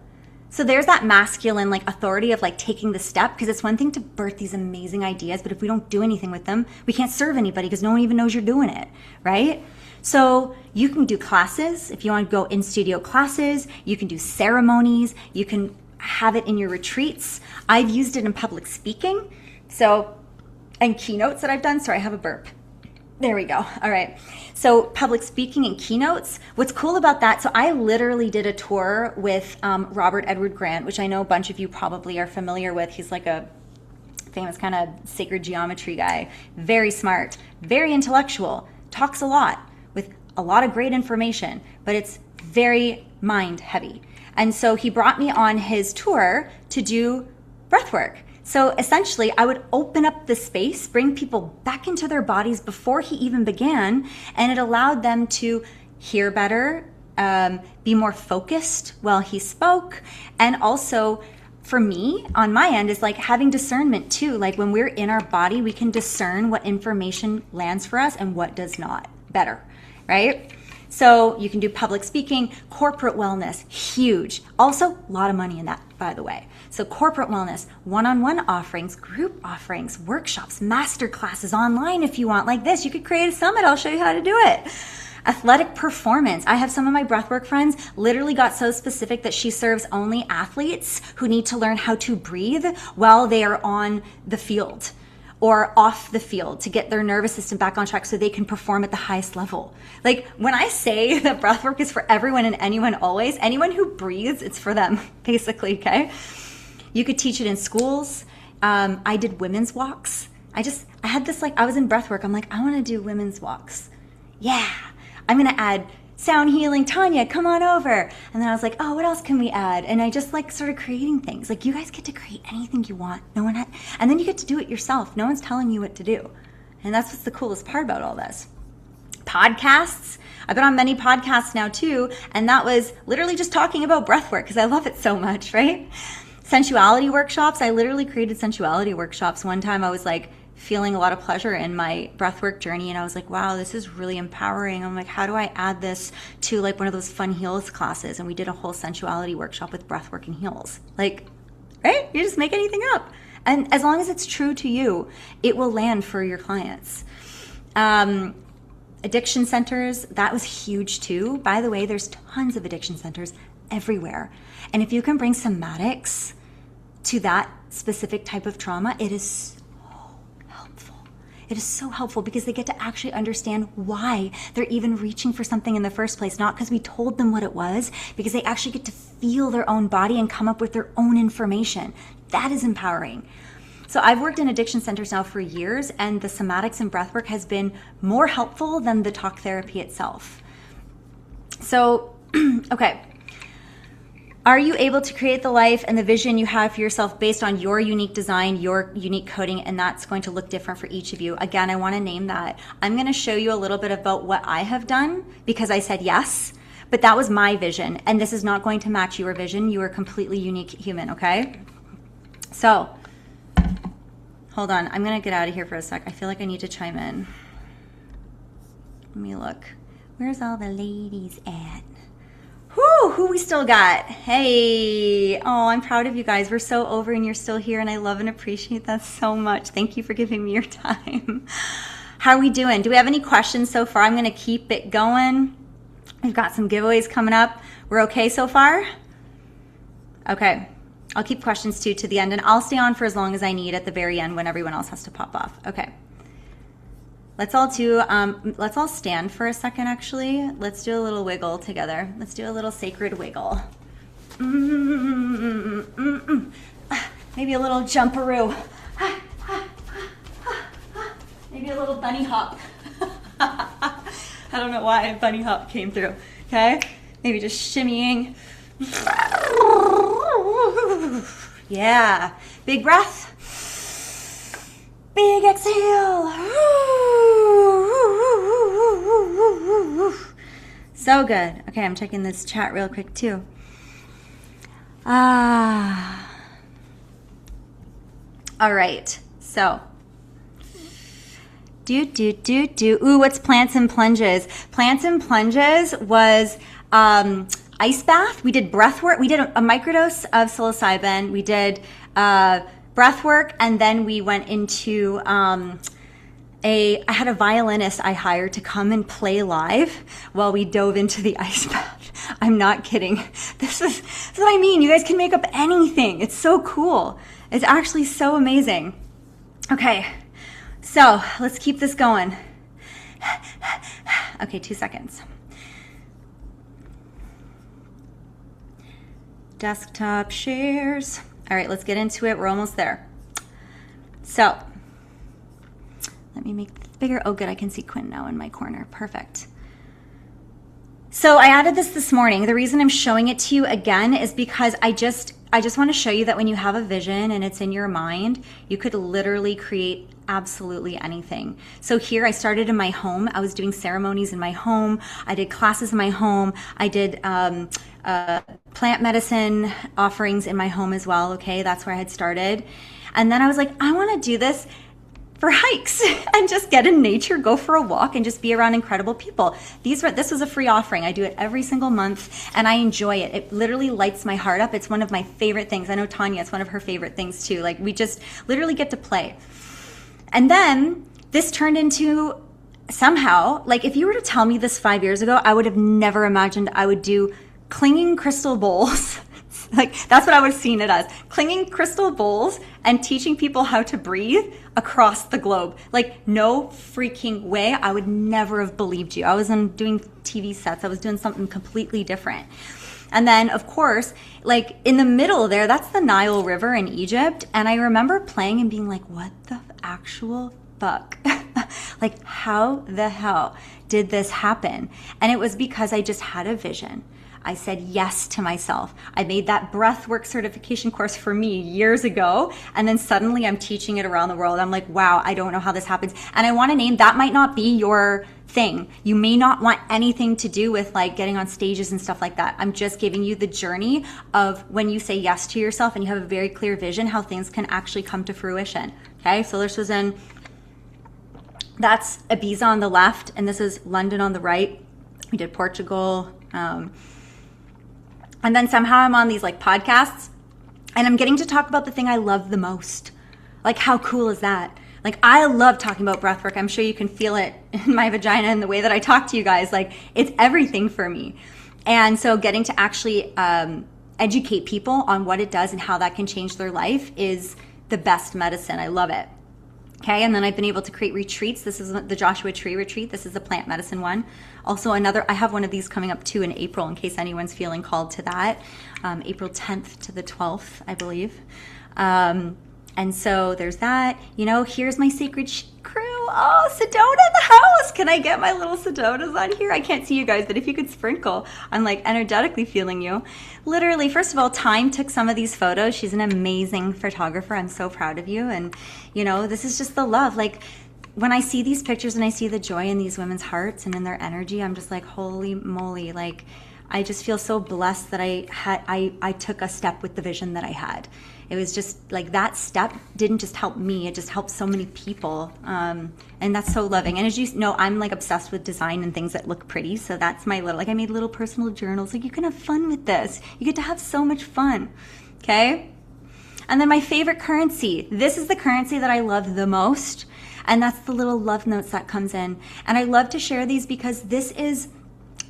So there's that masculine authority of taking the step, because it's one thing to birth these amazing ideas, but if we don't do anything with them, we can't serve anybody because no one even knows you're doing it, right? So you can do classes. If you want to go in studio classes, you can do ceremonies, you can have it in your retreats. I've used it in public speaking. And keynotes that I've done. Sorry, I have a burp. There we go. All right. So public speaking and keynotes. What's cool about that, so I literally did a tour with Robert Edward Grant, which I know a bunch of you probably are familiar with. He's like a famous kind of sacred geometry guy. Very smart, very intellectual, talks a lot with a lot of great information, but it's very mind heavy. And so he brought me on his tour to do breathwork. So essentially, I would open up the space, bring people back into their bodies before he even began, and it allowed them to hear better, be more focused while he spoke, and also for me, on my end, is having discernment too. When we're in our body, we can discern what information lands for us and what does not better, right? So you can do public speaking, corporate wellness, huge. Also, a lot of money in that, by the way. So corporate wellness, one-on-one offerings, group offerings, workshops, master classes online if you want, like this. You could create a summit. I'll show you how to do it. Athletic performance. I have some of my breathwork friends literally got so specific that she serves only athletes who need to learn how to breathe while they are on the field or off the field to get their nervous system back on track so they can perform at the highest level. When I say that breathwork is for everyone and anyone always, anyone who breathes, it's for them, basically, okay? You could teach it in schools. I did women's walks. I had this, I was in breathwork. I'm like, I want to do women's walks. Yeah, I'm going to add sound healing. Tanya, come on over. And then I was like, oh, what else can we add? And I just started creating things. You guys get to create anything you want. And then you get to do it yourself. No one's telling you what to do. And that's what's the coolest part about all this. Podcasts. I've been on many podcasts now too. And that was literally just talking about breathwork because I love it so much, right? Sensuality workshops. I literally created sensuality workshops. One time I was feeling a lot of pleasure in my breathwork journey, and I was like, wow, this is really empowering. I'm like, how do I add this to one of those fun heels classes? And we did a whole sensuality workshop with breathwork and heels. Right? You just make anything up. And as long as it's true to you, it will land for your clients. Addiction centers, that was huge too. By the way, there's tons of addiction centers everywhere. And if you can bring somatics to that specific type of trauma, it is so helpful. It is so helpful because they get to actually understand why they're even reaching for something in the first place. Not because we told them what it was, because they actually get to feel their own body and come up with their own information. That is empowering. So I've worked in addiction centers now for years, and the somatics and breathwork has been more helpful than the talk therapy itself. So, okay. Are you able to create the life and the vision you have for yourself based on your unique design, your unique coding, and that's going to look different for each of you? Again, I want to name that. I'm going to show you a little bit about what I have done because I said yes, but that was my vision, and this is not going to match your vision. You are a completely unique human, okay? So, hold on. I'm going to get out of here for a sec. I feel like I need to chime in. Let me look. Where's all the ladies at? Who we still got? Hey, oh, I'm proud of you guys. We're so over and you're still here, and I love and appreciate that so much. Thank you for giving me your time. How are we doing? Do we have any questions so far? I'm going to keep it going. We've got some giveaways coming up. We're okay so far? Okay. I'll keep questions too to the end, and I'll stay on for as long as I need at the very end when everyone else has to pop off. Okay. Let's all stand for a second, actually. Let's do a little wiggle together. Let's do a little sacred wiggle. Maybe a little jumperoo. Maybe a little bunny hop. I don't know why a bunny hop came through, okay? Maybe just shimmying. Yeah, big breath. Big exhale. So good. Okay, I'm checking this chat real quick too. All right. So, Ooh, what's plants and plunges? Plants and plunges was ice bath. We did breath work. We did a microdose of psilocybin. We did breath work, and then we went into I had a violinist I hired to come and play live while we dove into the ice bath. I'm not kidding. This is what I mean. You guys can make up anything. It's so cool. It's actually so amazing. Okay, so let's keep this going. Okay, 2 seconds. Desktop shares. All right, let's get into it. We're almost there. So let me make this bigger. Oh, good. I can see Quinn now in my corner. Perfect. So I added this morning. The reason I'm showing it to you again is because I just want to show you that when you have a vision and it's in your mind, you could literally create absolutely anything. So here I started in my home. I was doing ceremonies in my home. I did classes in my home. I did plant medicine offerings in my home as well. Okay, that's where I had started. And then I was like, I want to do this for hikes and just get in nature, go for a walk, and just be around incredible people. This was a free offering. I do it every single month, and I enjoy it. It literally lights my heart up. It's one of my favorite things. I know Tanya, it's one of her favorite things too. Like, we just literally get to play. And then this turned into somehow, like, if you were to tell me this 5 years ago, I would have never imagined I would do clinging crystal bowls. Like, that's what I would have seen it as. Clinging crystal bowls and teaching people how to breathe across the globe. Like, no freaking way. I would never have believed you. I was doing TV sets. I was doing something completely different. And then, of course, like, in the middle there, that's the Nile River in Egypt. And I remember playing and being like, what the actual fuck? Like, how the hell did this happen? And it was because I just had a vision. I said yes to myself. I made that breathwork certification course for me years ago, and then suddenly I'm teaching it around the world. I'm like, wow, I don't know how this happens. And I want to name, that might not be your thing. You may not want anything to do with like getting on stages and stuff like that. I'm just giving you the journey of when you say yes to yourself and you have a very clear vision, how things can actually come to fruition. Okay, so this was that's Ibiza on the left, and this is London on the right. We did Portugal, and then somehow I'm on these like podcasts, and I'm getting to talk about the thing I love the most. Like, how cool is that? Like, I love talking about breath work. I'm sure you can feel it in my vagina and the way that I talk to you guys. Like, it's everything for me. And so getting to actually educate people on what it does and how that can change their life is the best medicine. I love it. Okay, and then I've been able to create retreats. This is the Joshua Tree Retreat. This is the plant medicine one. Also I have one of these coming up too in April in case anyone's feeling called to that. April 10th to the 12th, I believe. And so there's that. Here's my sacred crew. Oh, Sedona in the house. Can I get my little Sedonas on here? I can't see you guys, but if you could sprinkle, I'm like energetically feeling you. Literally, first of all, Time took some of these photos. She's an amazing photographer. I'm so proud of you. And, this is just the love. Like, when I see these pictures and I see the joy in these women's hearts and in their energy, I'm just like, holy moly. Like, I just feel so blessed that I took a step with the vision that I had. It was just like that step didn't just help me, it just helped so many people. And that's so loving. And as you know, I'm like obsessed with design and things that look pretty. So that's my little, I made little personal journals. Like, you can have fun with this. You get to have so much fun. Okay. And then my favorite currency. This is the currency that I love the most. And that's the little love notes that comes in. And I love to share these because this is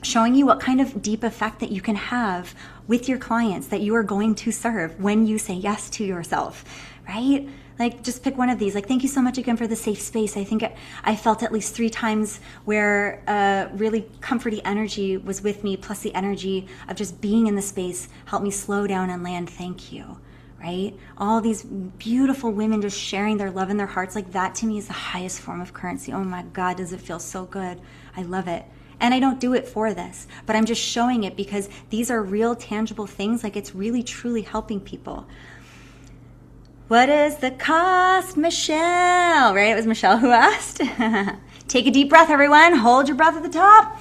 showing you what kind of deep effect that you can have with your clients that you are going to serve when you say yes to yourself, right? Like, just pick one of these. Like, thank you so much again for the safe space. I think I felt at least 3 times where really comforting energy was with me, plus the energy of just being in the space helped me slow down and land. Thank you, right? All these beautiful women just sharing their love in their hearts. Like, that to me is the highest form of currency. Oh my God, does it feel so good? I love it. And I don't do it for this, but I'm just showing it because these are real tangible things. Like, it's really truly helping people. What is the cost, Michelle? Right? It was Michelle who asked. Take a deep breath, everyone. Hold your breath at the top.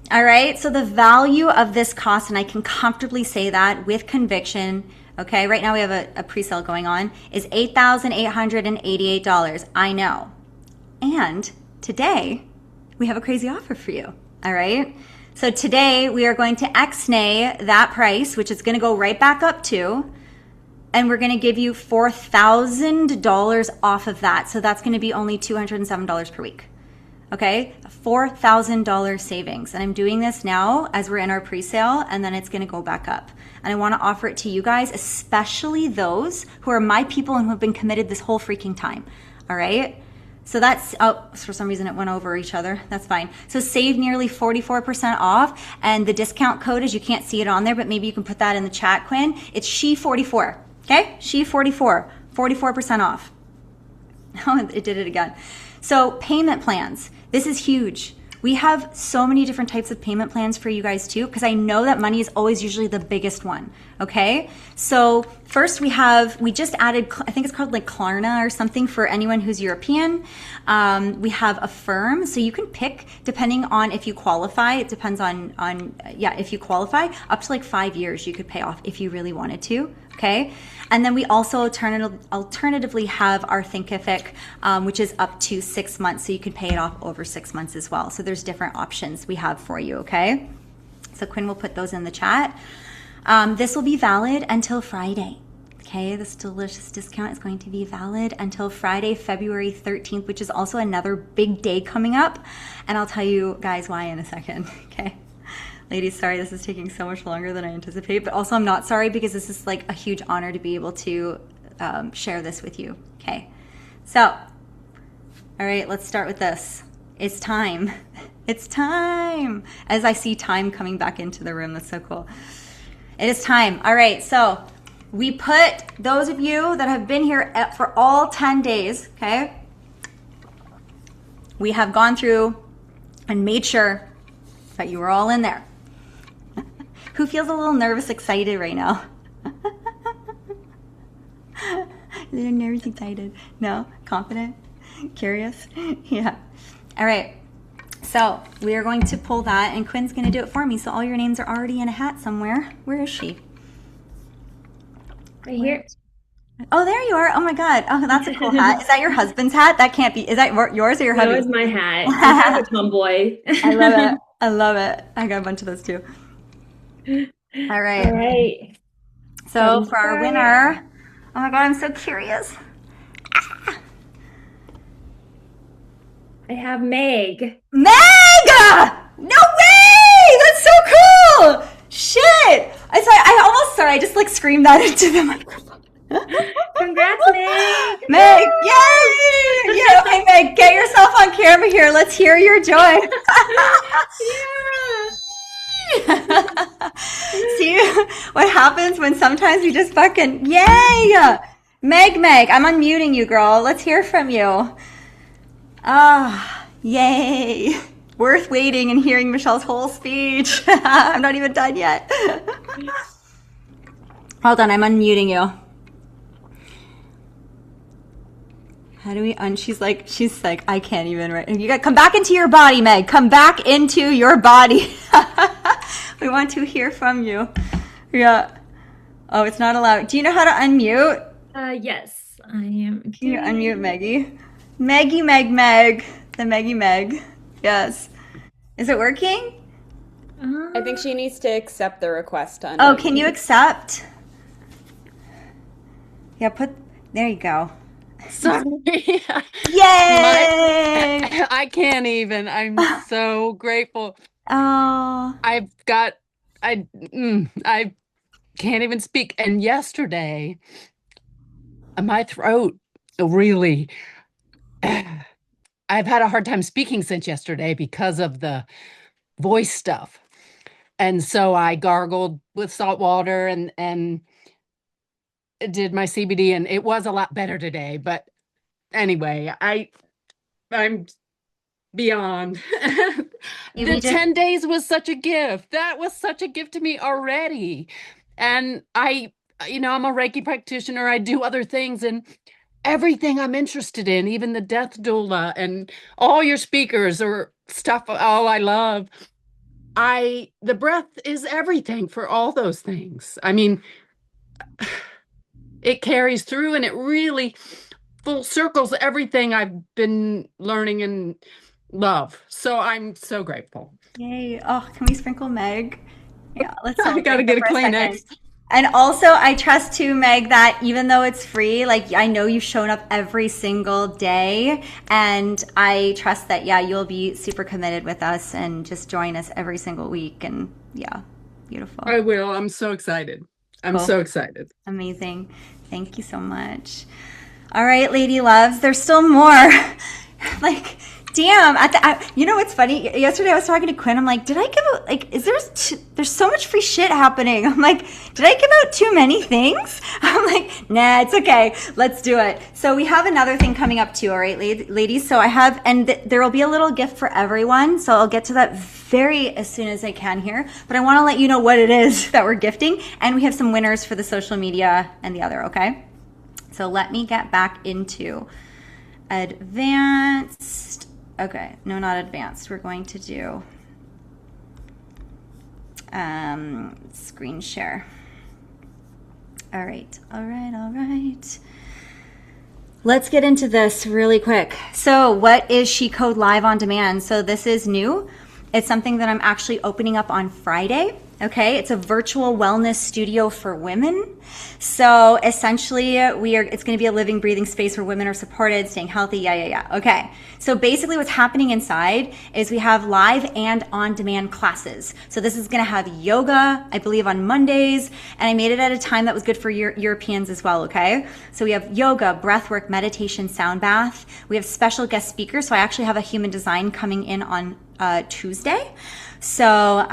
All right. So the value of this cost, and I can comfortably say that with conviction. Okay. Right now we have a pre-sale going on, is $8,888. I know. And today, we have a crazy offer for you. All right. So today we are going to X-nay that price, which is going to go right back up to, and we're going to give you $4,000 off of that. So that's going to be only $207 per week. Okay. $4,000 savings. And I'm doing this now as we're in our pre-sale, and then it's going to go back up. And I want to offer it to you guys, especially those who are my people and who have been committed this whole freaking time. All right. So that's, for some reason it went over each other. That's fine. So save nearly 44% off. And the discount code is, you can't see it on there, but maybe you can put that in the chat, Quinn. It's SHE44. Okay? SHE44. 44% off. Oh, it did it again. So payment plans. This is huge. We have so many different types of payment plans for you guys too, because I know that money is always usually the biggest one. Okay. So first we just added, I think it's called like Klarna or something for anyone who's European. We have Affirm. So you can pick, depending on if you qualify, it depends on if you qualify, up to like 5 years you could pay off if you really wanted to. Okay. And then we also alternatively have our Thinkific, which is up to 6 months. So you can pay it off over 6 months as well. So there's different options we have for you. Okay. So Quinn will put those in the chat. This will be valid until Friday. Okay. This delicious discount is going to be valid until Friday, February 13th, which is also another big day coming up. And I'll tell you guys why in a second. Okay. Ladies, sorry this is taking so much longer than I anticipate, but also I'm not sorry because this is like a huge honor to be able to share this with you. Okay, so, all right, let's start with this. It's time. It's time. As I see time coming back into the room, that's so cool. It is time. All right, so we put those of you that have been here for all 10 days, okay, we have gone through and made sure that you were all in there. Who feels a little nervous, excited right now? They're nervous, excited. No? Confident? Curious? Yeah. All right. So we are going to pull that, and Quinn's going to do it for me. So all your names are already in a hat somewhere. Where is she?
Right here.
Oh, there you are. Oh my God. Oh, that's a cool hat. Is that your husband's hat? That can't be. Is that yours or your hubby's?
No, it's my hat. I'm a tomboy.
I love it. I love it. I got a bunch of those too. All right.
All right.
So for our winner, oh my God, I'm so curious.
I have Meg.
Meg! No way! That's so cool! Shit! I almost, sorry, I just like screamed that into the microphone.
Congrats, Meg.
Meg, yay! Yeah, okay, Meg, get yourself on camera here. Let's hear your joy.
Yeah.
See what happens when sometimes we just fucking, yay! Meg, I'm unmuting you, girl. Let's hear from you. Ah, yay. Worth waiting and hearing Michelle's whole speech. I'm not even done yet. Hold on, I'm unmuting you. How do we she's like, I can't even, right? You got come back into your body, Meg. Come back into your body. We want to hear from you. Yeah. Oh, it's not allowed. Do you know how to unmute?
Yes, I am.
Can you unmute Maggie? Meg. The Maggie Meg. Yes. Is it working?
I think she needs to accept the request to unmute.
Oh, can you accept? Yeah, there you go.
Sorry.
Yay!
I can't even. I'm so grateful.
Oh.
I can't even speak. And yesterday, my throat really, I've had a hard time speaking since yesterday because of the voice stuff. And so I gargled with salt water and did my CBD, and it was a lot better today. But anyway, I'm beyond. The 10 days was such a gift. That was such a gift to me already. And I'm a Reiki practitioner. I do other things, and everything I'm interested in, even the death doula and all your speakers or stuff. Oh, I love. The breath is everything for all those things. I mean, it carries through, and it really full circles everything I've been learning and love. So I'm so grateful.
Yay. Oh, can we sprinkle Meg? Yeah, let's
I gotta get a Kleenex.
And also, I trust too, Meg, that even though it's free, like I know you've shown up every single day, and I trust that, yeah, you'll be super committed with us and just join us every single week. And yeah, beautiful.
I will. I'm so excited. I'm so excited.
Amazing. Thank you so much. All right, lady loves, there's still more. Like, damn. You know what's funny? Yesterday I was talking to Quinn. I'm like, did I give out, like, there's so much free shit happening. I'm like, did I give out too many things? I'm like, nah, it's okay. Let's do it. So we have another thing coming up too, all right, ladies? So there will be a little gift for everyone. So I'll get to that as soon as I can here. But I want to let you know what it is that we're gifting. And we have some winners for the social media and the other, okay? So let me get back into advanced. Okay, no, not advanced. We're going to do screen share. All right. Let's get into this really quick. So what is SheCode Live On Demand? So this is new. It's something that I'm actually opening up on Friday. Okay, it's a virtual wellness studio for women. So essentially, it's going to be a living, breathing space where women are supported, staying healthy. Yeah. Okay. So basically, what's happening inside is we have live and on-demand classes. So this is going to have yoga, I believe, on Mondays, and I made it at a time that was good for Europeans as well. Okay. So we have yoga, breathwork, meditation, sound bath. We have special guest speakers. So I actually have a human design coming in on Tuesday. So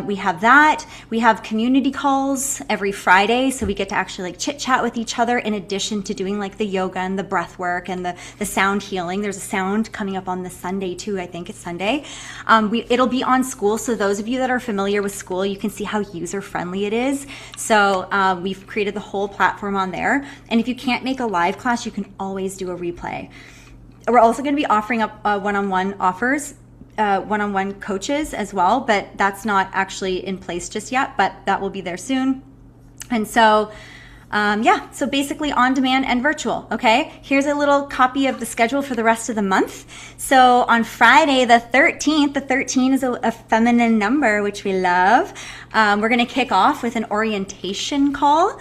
we have that. We have community calls every Friday, so we get to actually like chit chat with each other in addition to doing like the yoga and the breath work and the sound healing. There's a sound coming up on the Sunday too. I think it's Sunday. It'll be on School, so those of you that are familiar with School, you can see how user friendly it is. So we've created the whole platform on there. And if you can't make a live class, you can always do a replay. We're also going to be offering up one-on-one offers. One-on-one coaches as well, but that's not actually in place just yet, but that will be there soon. And so, so basically on demand and virtual, okay? Here's a little copy of the schedule for the rest of the month. So on Friday, the 13th, the 13 is a feminine number, which we love. We're gonna kick off with an orientation call,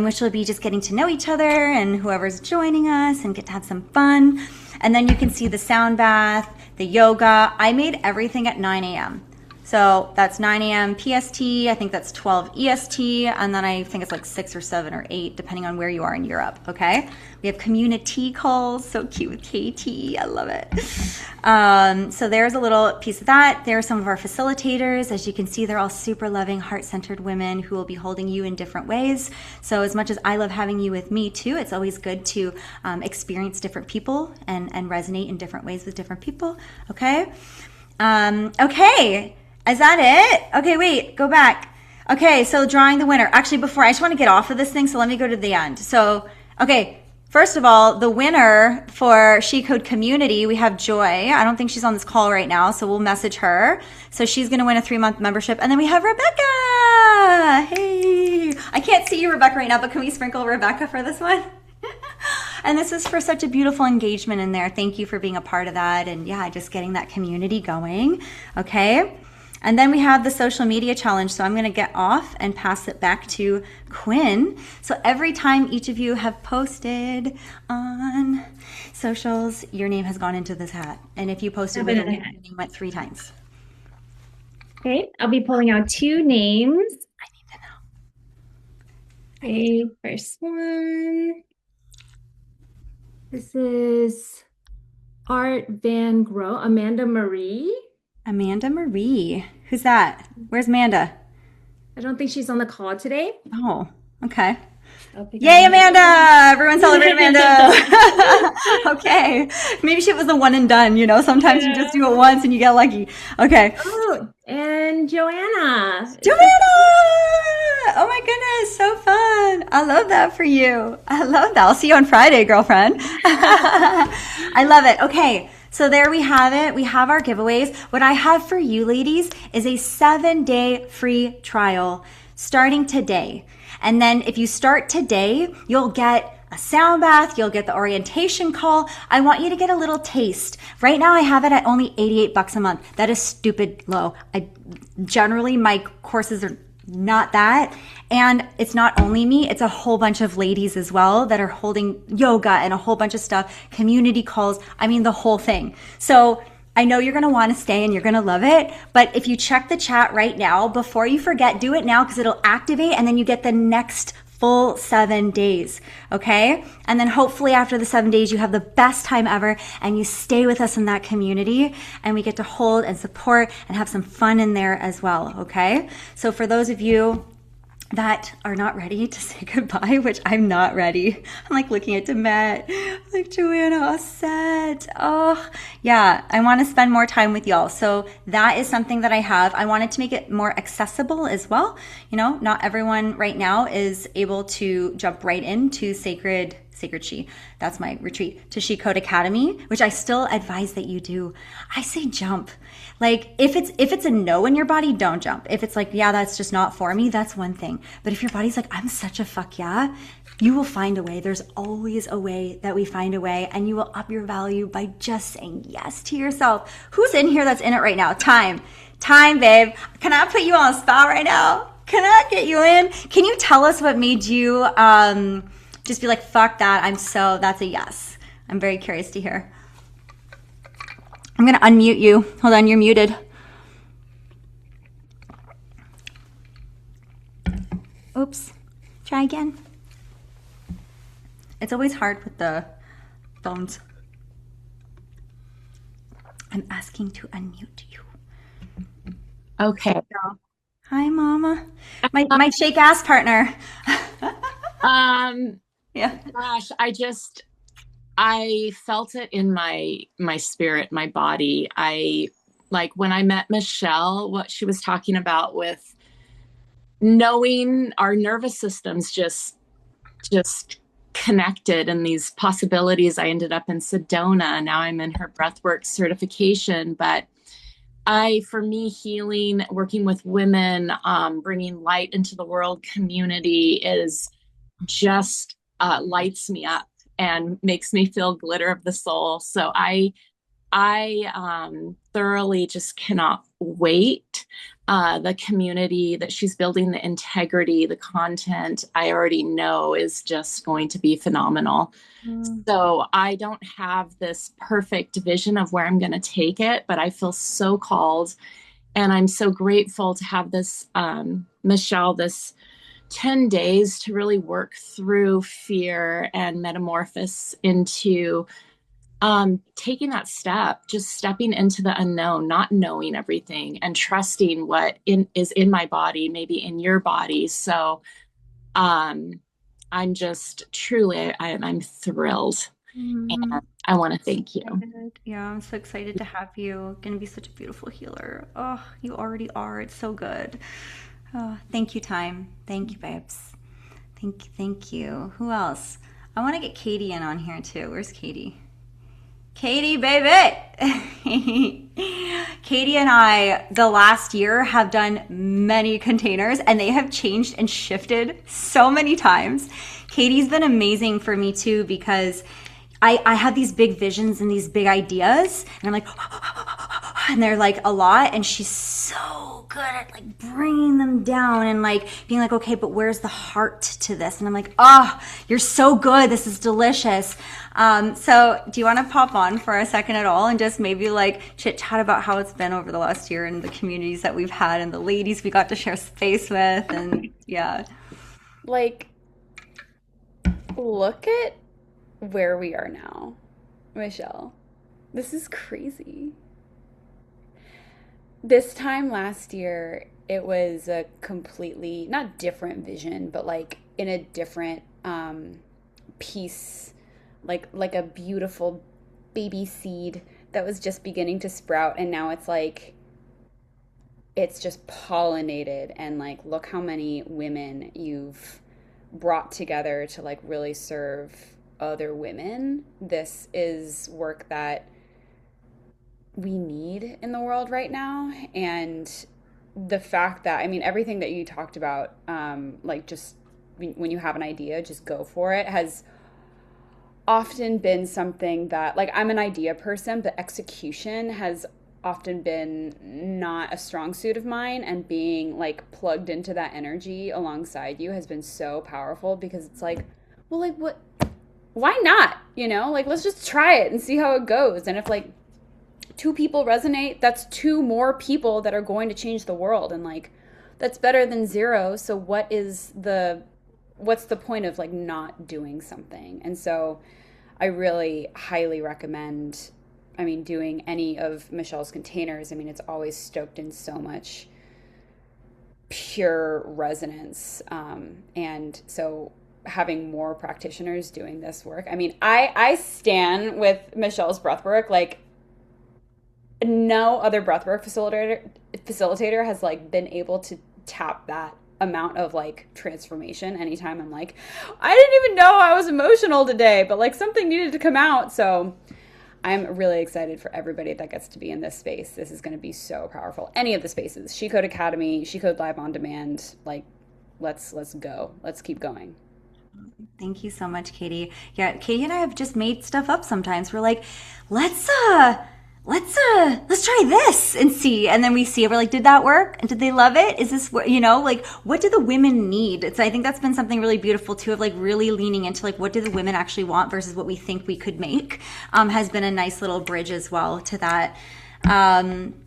which will be just getting to know each other and whoever's joining us and get to have some fun. And then you can see the sound bath, the yoga. I made everything at 9 a.m. So that's 9 a.m. PST. I think that's 12 EST. And then I think it's like 6 or 7 or 8, depending on where you are in Europe. Okay. We have community calls. So cute with KT. I love it. So there's a little piece of that. There are some of our facilitators. As you can see, they're all super loving, heart-centered women who will be holding you in different ways. So as much as I love having you with me too, it's always good to experience different people and resonate in different ways with different people. Okay. Okay. Is that it? Okay, wait, go back. Okay, so drawing the winner. Actually, before, I just want to get off of this thing, so let me go to the end. So, okay, first of all, the winner for SheCode Community, we have Joy. I don't think she's on this call right now, so we'll message her. So she's going to win a 3-month membership. And then we have Rebecca. Hey, I can't see you, Rebecca, right now, but can we sprinkle Rebecca for this one? And this is for such a beautiful engagement in there. Thank you for being a part of that. And yeah, just getting that community going. Okay. And then we have the social media challenge. So I'm going to get off and pass it back to Quinn. So every time each of you have posted on socials, your name has gone into this hat. And if you posted with a link, your name went 3 times.
Okay, I'll be pulling out 2 names.
I need to know.
Okay, first one. This is Art Van Gro, Amanda Marie.
Amanda Marie. Who's that? Where's Amanda?
I don't think she's on the call today.
Oh, okay.
Okay.
Yay, Amanda! Everyone celebrate Amanda! Okay. Maybe she was a one and done, you know? Sometimes you just do it once and you get lucky. Okay.
Oh, and Joanna.
Joanna! Oh my goodness, so fun. I love that for you. I love that. I'll see you on Friday, girlfriend. I love it. Okay. So there we have it. We have our giveaways. What I have for you ladies is a 7-day free trial starting today. And then if you start today, you'll get a sound bath, you'll get the orientation call. I want you to get a little taste. Right now I have it at only $88 a month. That is stupid low. Generally my courses are not that. And it's not only me, it's a whole bunch of ladies as well that are holding yoga and a whole bunch of stuff, community calls. I mean, the whole thing. So I know you're going to want to stay and you're going to love it. But if you check the chat right now, before you forget, do it now because it'll activate and then you get the next full 7 days. Okay. And then hopefully after the 7 days, you have the best time ever and you stay with us in that community and we get to hold and support and have some fun in there as well. Okay. So for those of you that are not ready to say goodbye, which I'm not ready. I'm like looking at Demet, like Joanna, all set. Oh, yeah, I want to spend more time with y'all. So that is something that I have. I wanted to make it more accessible as well. You know, not everyone right now is able to jump right into Sacred She. That's my retreat to SheCode Academy, which I still advise that you do. I say jump. Like if it's a no in your body, don't jump. If it's like, yeah, that's just not for me, that's one thing. But if your body's like, I'm such a fuck yeah, you will find a way. There's always a way that we find a way, and you will up your value by just saying yes to yourself. Who's in here that's in it right now? Time, babe. Can I put you on a spot right now? Can I get you in? Can you tell us what made you just be like, fuck that, that's a yes. I'm very curious to hear. I'm going to unmute you. Hold on, you're muted. Oops. Try again. It's always hard with the phones. I'm asking to unmute you.
Okay.
Hi, Mama. My shake ass partner. Yeah.
Gosh, I felt it in my spirit, my body. I like when I met Michelle, what she was talking about with knowing our nervous systems just connected and these possibilities. I ended up in Sedona. Now I'm in her breathwork certification, but for me, healing, working with women, bringing light into the world community is just lights me up and makes me feel glitter of the soul. So I thoroughly just cannot wait. The community that she's building, the integrity, the content, I already know is just going to be phenomenal. So I don't have this perfect vision of where I'm going to take it, but I feel so called. And I'm so grateful to have this, Michelle, this 10 days to really work through fear and metamorphosis into taking that step, just stepping into the unknown, not knowing everything, and trusting what is in my body, maybe in your body. So I'm just truly, I'm thrilled. And I want to thank you.
Yeah, I'm so excited to have you. Gonna be such a beautiful healer. Oh, you already are. It's so good. Oh, thank you, Time. Thank you, babes. Thank you. Who else? I want to get Katie in on here too. Where's Katie? Katie, baby! Katie and I, the last year, have done many containers, and they have changed and shifted so many times. Katie's been amazing for me too, because I have these big visions and these big ideas, and I'm like, and they're like a lot, and she's so good at like bringing them down and like being like, okay, but where's the heart to this? And I'm like, oh, you're so good. This is delicious. So do you want to pop on for a second at all and just maybe like chit chat about how it's been over the last year and the communities that we've had and the ladies we got to share space with? And yeah.
Like, look at where we are now, Michelle. This is crazy. This time last year, it was a completely, not different vision, but like in a different piece, like a beautiful baby seed that was just beginning to sprout, and now it's like, it's just pollinated, and like, look how many women you've brought together to like really serve other women. This is work that we need in the world right now. And the fact that, I mean, everything that you talked about, like just when you have an idea, just go for it, has often been something that, like, I'm an idea person, but execution has often been not a strong suit of mine, and being like plugged into that energy alongside you has been so powerful, because it's like, well, like, what, why not, you know, like, let's just try it and see how it goes. And if like 2 people resonate, that's 2 more people that are going to change the world, and like, that's better than 0. So what's the point of like not doing something? And so I really highly recommend, I mean, doing any of Michelle's containers. I mean, it's always stoked in so much pure resonance. And so having more practitioners doing this work, I mean, I stand with Michelle's breathwork. Like, no other breathwork facilitator has like been able to tap that amount of like transformation. Anytime I'm like, I didn't even know I was emotional today, but like something needed to come out. So I'm really excited for everybody that gets to be in this space. This is going to be so powerful. Any of the spaces, SheCode Academy, SheCode Live On-Demand, like, let's go. Let's keep going.
Thank you so much, Katie. Yeah, Katie and I have just made stuff up sometimes. We're like, let's try this and see. And then we see it. We're like, did that work? And did they love it? Is this what, you know, like, what do the women need? It's, I think that's been something really beautiful too, of like really leaning into like, what do the women actually want versus what we think we could make, has been a nice little bridge as well to that.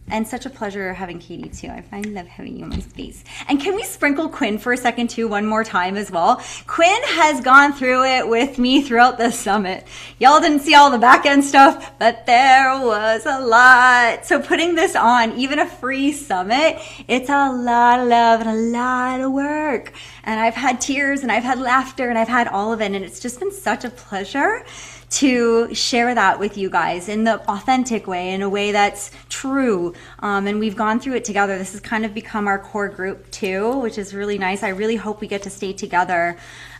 And such a pleasure having Katie too. I love having you in my space. And can we sprinkle Quinn for a second too, one more time as well? Quinn has gone through it with me throughout the summit. Y'all didn't see all the back end stuff, but there was a lot. So putting this on, even a free summit, it's a lot of love and a lot of work. And I've had tears and I've had laughter and I've had all of it. And it's just been such a pleasure to share that with you guys in the authentic way, in a way that's true. And we've gone through it together. This has kind of become our core group too, which is really nice. I really hope we get to stay together.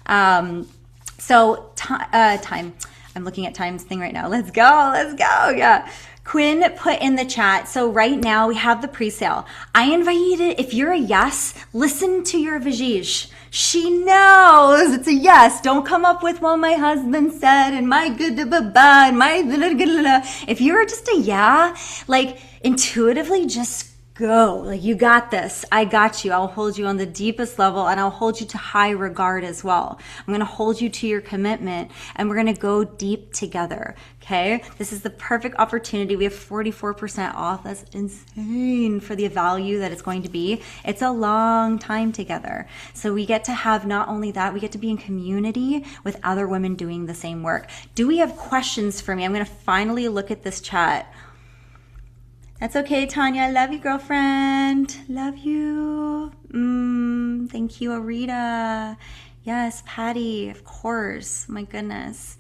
Time. I'm looking at Time's thing right now. Let's go. Yeah. Quinn put in the chat. So right now we have the pre-sale. I invited, if you're a yes, listen to your Vajish. She knows it's a yes. Don't come up with, well, my husband said, and my good, and my, if you're just a yeah, like intuitively just go. Like, you got this. I got you. I'll hold you on the deepest level, and I'll hold you to high regard as well. I'm going to hold you to your commitment, and we're going to go deep together. Okay. This is the perfect opportunity. We have 44% off. That's insane for the value that it's going to be. It's a long time together. So we get to have not only that, we get to be in community with other women doing the same work. Do we have questions for me? I'm going to finally look at this chat. That's okay, Tanya. I love you, girlfriend. Love you. Thank you, Arita. Yes, Patty, of course. My goodness.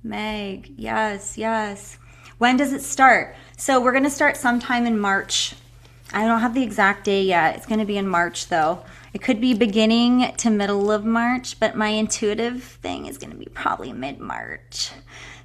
Meg, yes, yes. When does it start? So we're going to start sometime in March. I don't have the exact day yet. It's going to be in March, though. It could be beginning to middle of March, but my intuitive thing is going to be probably mid-March.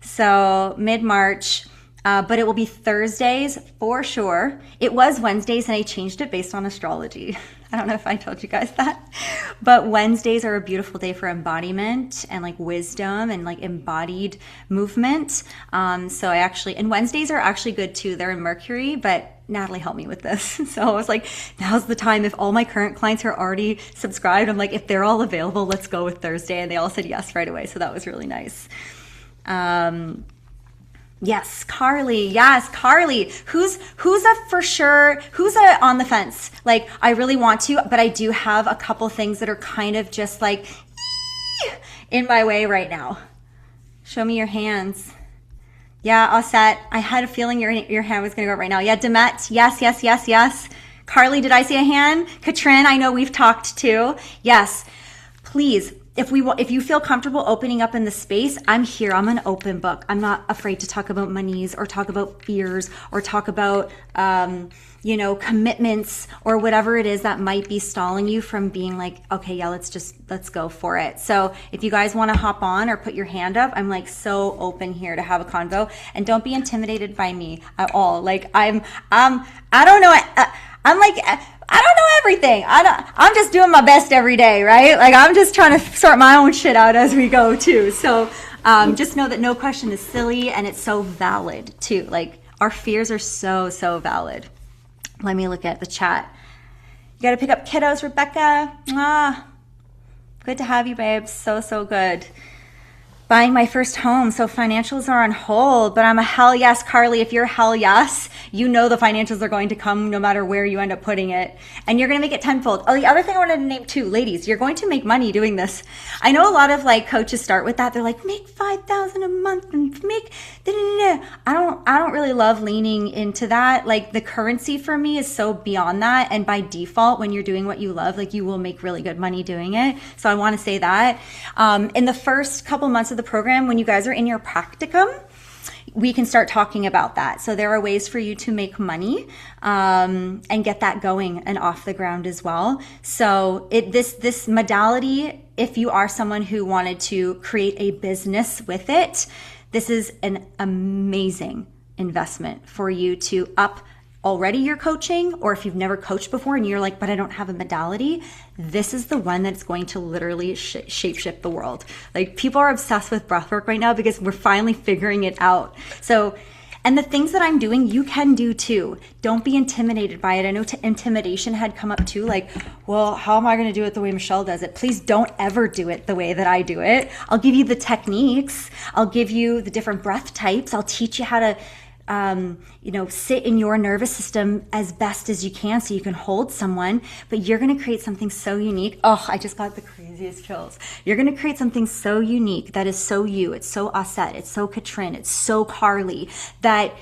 So mid-March. But it will be Thursdays for sure. It was Wednesdays and I changed it based on astrology. I don't know if I told you guys that, but Wednesdays are a beautiful day for embodiment and like wisdom and like embodied movement. So and Wednesdays are actually good too. They're in Mercury, but Natalie helped me with this. So I was like, now's the time. If all my current clients are already subscribed, I'm like, if they're all available, let's go with Thursday. And they all said yes right away. So that was really nice. Yes, Carly. Yes, Carly. Who's a for sure, who's a on the fence? Like, I really want to, but I do have a couple things that are kind of just like in my way right now. Show me your hands. Yeah, all set. I had a feeling your hand was going to go up right now. Yeah, Demet. Yes, yes, yes, yes. Carly, did I see a hand? Katrin, I know we've talked too. Yes. Please, if you feel comfortable opening up in the space, I'm here. I'm an open book. I'm not afraid to talk about monies or talk about fears or talk about, commitments or whatever it is that might be stalling you from being like, okay, yeah, let's go for it. So if you guys want to hop on or put your hand up, I'm like so open here to have a convo, and don't be intimidated by me at all. Like I don't know. I'm like, I don't know everything. I'm just doing my best every day, right? Like, I'm just trying to sort my own shit out as we go too. So just know that no question is silly, and it's so valid too. Like, our fears are so, so valid. Let me look at the chat. You got to pick up kiddos, Rebecca. Good to have you, babes. So, so good. Buying my first home, so financials are on hold, but I'm a hell yes, Carly. If you're a hell yes, you know the financials are going to come no matter where you end up putting it, and you're going to make it tenfold. Oh, the other thing I wanted to name too, ladies, you're going to make money doing this. I know a lot of like coaches start with that. They're like, make $5,000 a month and make I don't really love leaning into that. Like, the currency for me is so beyond that, and by default, when you're doing what you love, like, you will make really good money doing it. So I want to say that in the first couple months of the program, when you guys are in your practicum, we can start talking about that. So there are ways for you to make money and get that going and off the ground as well. So this modality, if you are someone who wanted to create a business with it, this is an amazing investment for you to up already your coaching, or if you've never coached before and you're like, but I don't have a modality, this is the one that's going to literally shape-shift the world. Like, people are obsessed with breathwork right now because we're finally figuring it out. So, and the things that I'm doing, you can do too. Don't be intimidated by it. I know intimidation had come up too, like, well, how am I going to do it the way Michelle does it? Please don't ever do it the way that I do it. I'll give you the techniques. I'll give you the different breath types. I'll teach you how to sit in your nervous system as best as you can so you can hold someone, but you're going to create something so unique. Oh, I just got the craziest chills. You're going to create something so unique that is so you. It's so Aset. It's so Katrin. It's so Carly that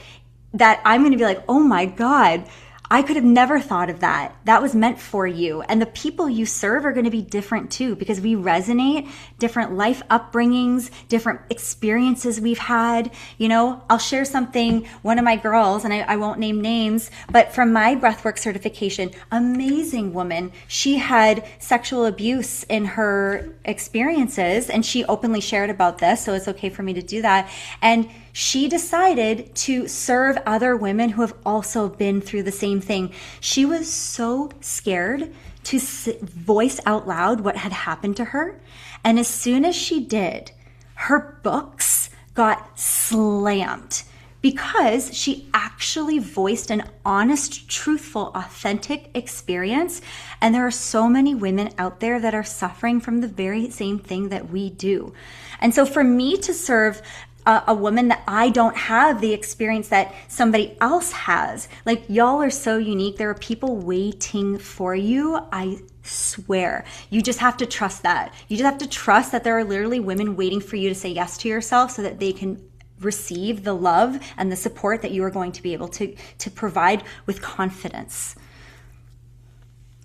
I'm going to be like, oh my God, I could have never thought of that. That was meant for you. And the people you serve are going to be different too, because we resonate, different life upbringings, different experiences we've had. You know, I'll share something, one of my girls, and I won't name names, but from my breathwork certification, amazing woman. She had sexual abuse in her experiences, and she openly shared about this, so it's okay for me to do that. And she decided to serve other women who have also been through the same thing. She was so scared to voice out loud what had happened to her. And as soon as she did, her books got slammed because she actually voiced an honest, truthful, authentic experience. And there are so many women out there that are suffering from the very same thing that we do. And so for me to serve a woman that I don't have the experience that somebody else has. Like, y'all are so unique. There are people waiting for you. I swear. You just have to trust that. You just have to trust that there are literally women waiting for you to say yes to yourself so that they can receive the love and the support that you are going to be able to provide with confidence.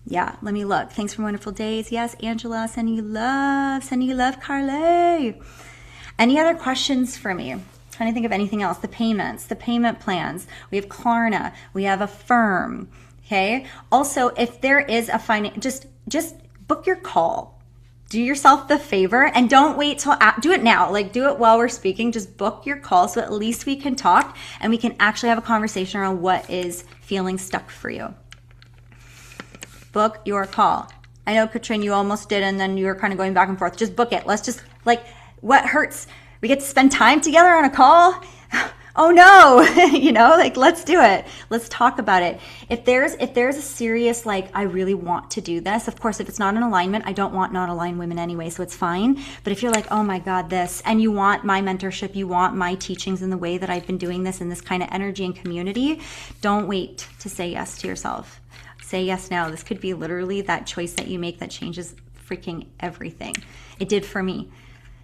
Yeah, let me look. Thanks for wonderful days. Yes, Angela, sending you love, Carly. Any other questions for me? I'm trying to think of anything else. The payments, the payment plans. We have Klarna. We have Affirm. Okay. Also, if there is a just book your call. Do yourself the favor and don't wait till do it now. Like, do it while we're speaking. Just book your call so at least we can talk and we can actually have a conversation around what is feeling stuck for you. Book your call. I know, Katrin, you almost did, and then you were kind of going back and forth. Just book it. Let's just what hurts? We get to spend time together on a call? Oh no, let's do it. Let's talk about it. If there's a serious, I really want to do this, of course, if it's not in alignment, I don't want not aligned women anyway, so it's fine. But if you're like, oh my God, this, and you want my mentorship, you want my teachings in the way that I've been doing this in this kind of energy and community, don't wait to say yes to yourself. Say yes now. This could be literally that choice that you make that changes freaking everything. It did for me.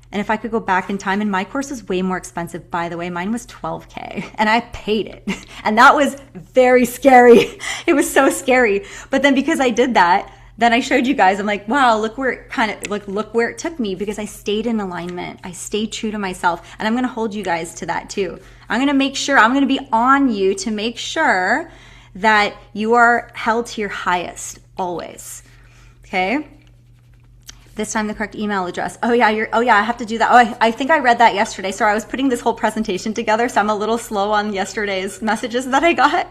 And if I could go back in time, and my course was way more expensive, by the way, mine was $12,000 and I paid it. And that was very scary. It was so scary. But then because I did that, then I showed you guys, I'm like, wow, look where it took me, because I stayed in alignment. I stayed true to myself. And I'm going to hold you guys to that too. I'm going to be on you to make sure that you are held to your highest always. Okay. This time the correct email address. Oh yeah, I have to do that. Oh, I think I read that yesterday. Sorry, I was putting this whole presentation together, so I'm a little slow on yesterday's messages that I got.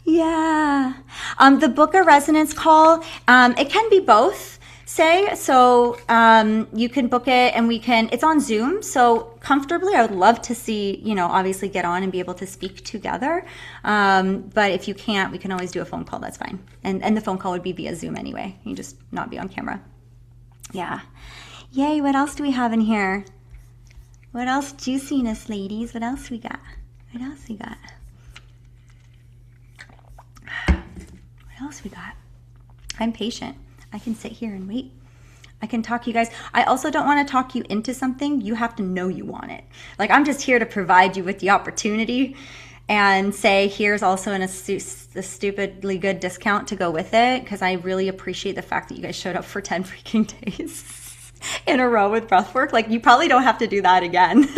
Yeah. The book a resonance call, it can be both, so you can book it and it's on Zoom, so comfortably. I would love to see, obviously get on and be able to speak together. But if you can't, we can always do a phone call. That's fine. And the phone call would be via Zoom anyway. You just not be on camera. Yeah. Yay, what else do we have in here? What else? Juiciness, ladies. What else we got? What else we got? I'm patient. I can sit here and wait. I can talk you guys. I also don't want to talk you into something. You have to know you want it. I'm just here to provide you with the opportunity and say, here's also a stupidly good discount to go with it, because I really appreciate the fact that you guys showed up for 10 freaking days in a row with breathwork. You probably don't have to do that again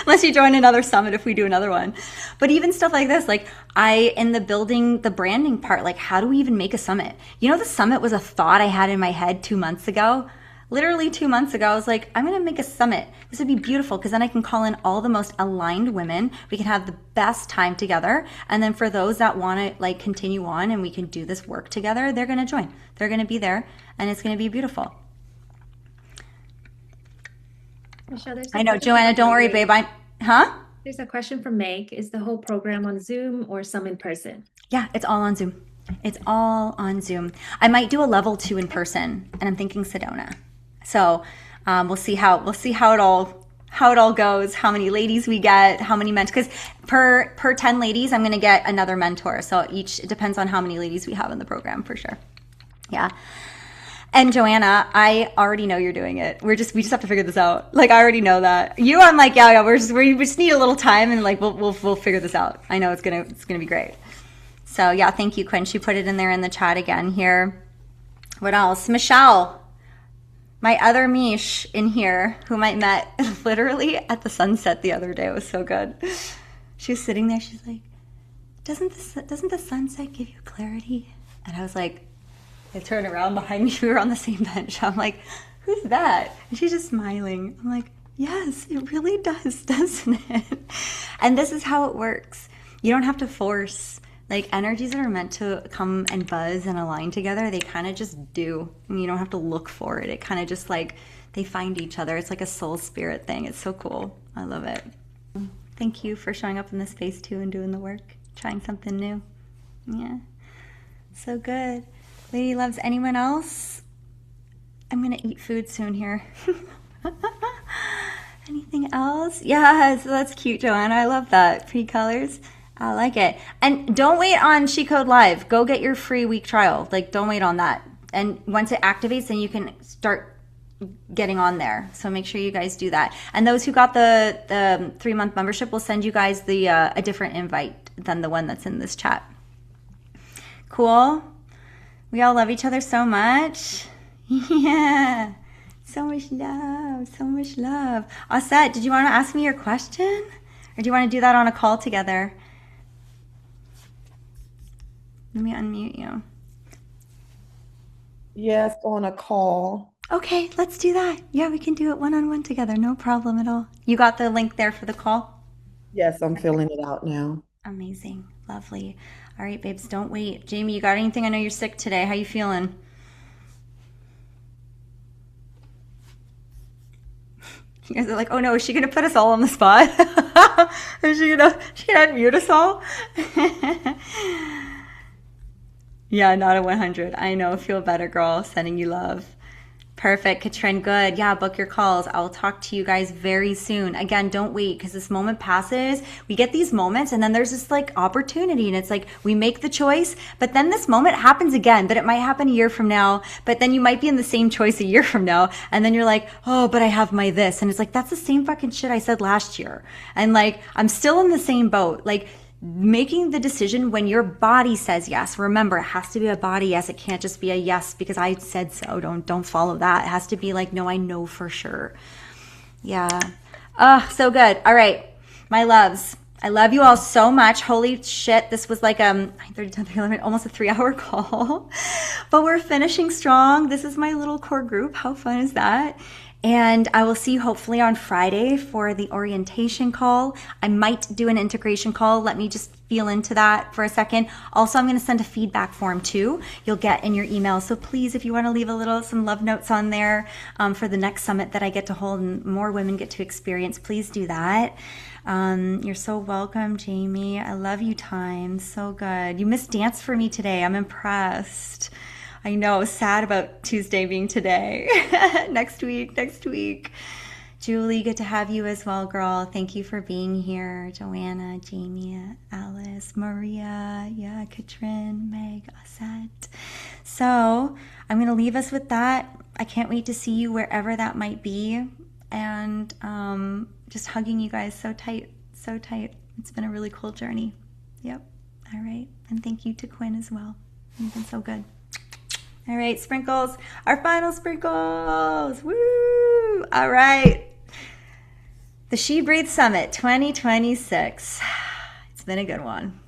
unless you join another summit if we do another one. But even stuff like this, in the building, the branding part, how do we even make a summit? The summit was a thought I had in my head 2 months ago. Literally 2 months ago, I was like, I'm going to make a summit. This would be beautiful, because then I can call in all the most aligned women. We can have the best time together. And then for those that want to continue on and we can do this work together, they're going to join. They're going to be there, and it's going to be beautiful.
Michelle,
I know, Joanna, don't worry, babe.
There's a question from Meg. Is the whole program on Zoom or some in person?
Yeah, it's all on Zoom. It's all on Zoom. I might do a level 2 in person, and I'm thinking Sedona. So we'll see how it all goes, how many ladies we get, how many mentors, because per 10 ladies, I'm going to get another mentor. So it depends on how many ladies we have in the program, for sure. Yeah. And Joanna, I already know you're doing it. We just have to figure this out. I already know that. You, I'm like, yeah, we just need a little time, and we'll figure this out. I know it's gonna be great. So yeah, thank you, Quinn. She put it in there in the chat again here. What else? Michelle, my other Mish in here, whom I met literally at the sunset the other day. It was so good. She was sitting there. She's like, doesn't the sunset give you clarity? And I was like, I turned around behind me. We were on the same bench. I'm like, who's that? And she's just smiling. I'm like, yes, it really does, doesn't it? And this is how it works. You don't have to force. Like, energies that are meant to come and buzz and align together, they kind of just do. And you don't have to look for it. It kind of just like, they find each other. It's like a soul spirit thing. It's so cool. I love it. Thank you for showing up in this space too and doing the work, trying something new. Yeah, so good. Lady loves, anyone else? I'm gonna eat food soon here. Anything else? Yes, that's cute, Joanna. I love that. Pretty colors. I like it. And don't wait on SheCode Live. Go get your free week trial. Like, don't wait on that. And once it activates, then you can start getting on there. So make sure you guys do that. And those who got the 3-month membership will send you guys the a different invite than the one that's in this chat. Cool. We all love each other so much. Yeah. So much love. So much love. Aset, did you want to ask me your question? Or do you want to do that on a call together? Let me unmute you.
Yes, on a call.
Okay, let's do that. Yeah, we can do it one-on-one together. No problem at all. You got the link there for the call?
Yes, I'm filling it out now.
Amazing. Lovely. All right, babes, don't wait. Jamie, you got anything? I know you're sick today. How you feeling? You guys are like, oh no, is she gonna put us all on the spot? Is she gonna unmute us all? Yeah, not a 100. I know. Feel better, girl. Sending you love. Perfect, Katrin. Good. Yeah, book your calls. I'll talk to you guys very soon. Again, don't wait, because this moment passes. We get these moments, and then there's this like opportunity, and it's like we make the choice, but then this moment happens again. But it might happen a year from now. But then you might be in the same choice a year from now, and then you're like, oh, but I have my this, and it's like that's the same fucking shit I said last year, and like I'm still in the same boat. Like, making the decision when your body says yes. Remember, it has to be a body yes. It can't just be a yes because I said so. Don't follow that. It has to be like, no, I know for sure. Yeah. Oh, so good. All right, my loves. I love you all so much. Holy shit, this was like 9:30, 10:30, 11, almost a 3-hour call. But we're finishing strong. This is my little core group. How fun is that? And I will see you hopefully on Friday for the orientation call. I might do an integration call. Let me just feel into that for a second. Also, I'm going to send a feedback form too. You'll get in your email. So please, if you want to leave some love notes on there for the next summit that I get to hold and more women get to experience, please do that. You're so welcome, Jamie. I love you, Time. So good. You missed dance for me today. I'm impressed. I know, sad about Tuesday being today. Next week. Julie, good to have you as well, girl. Thank you for being here. Joanna, Jamie, Alice, Maria, yeah, Katrin, Meg, Aset. So I'm going to leave us with that. I can't wait to see you wherever that might be. And just hugging you guys so tight, so tight. It's been a really cool journey. Yep. All right. And thank you to Quinn as well. You've been so good. All right, sprinkles, our final sprinkles. Woo! All right. The SheBreathes Summit 2026. It's been a good one.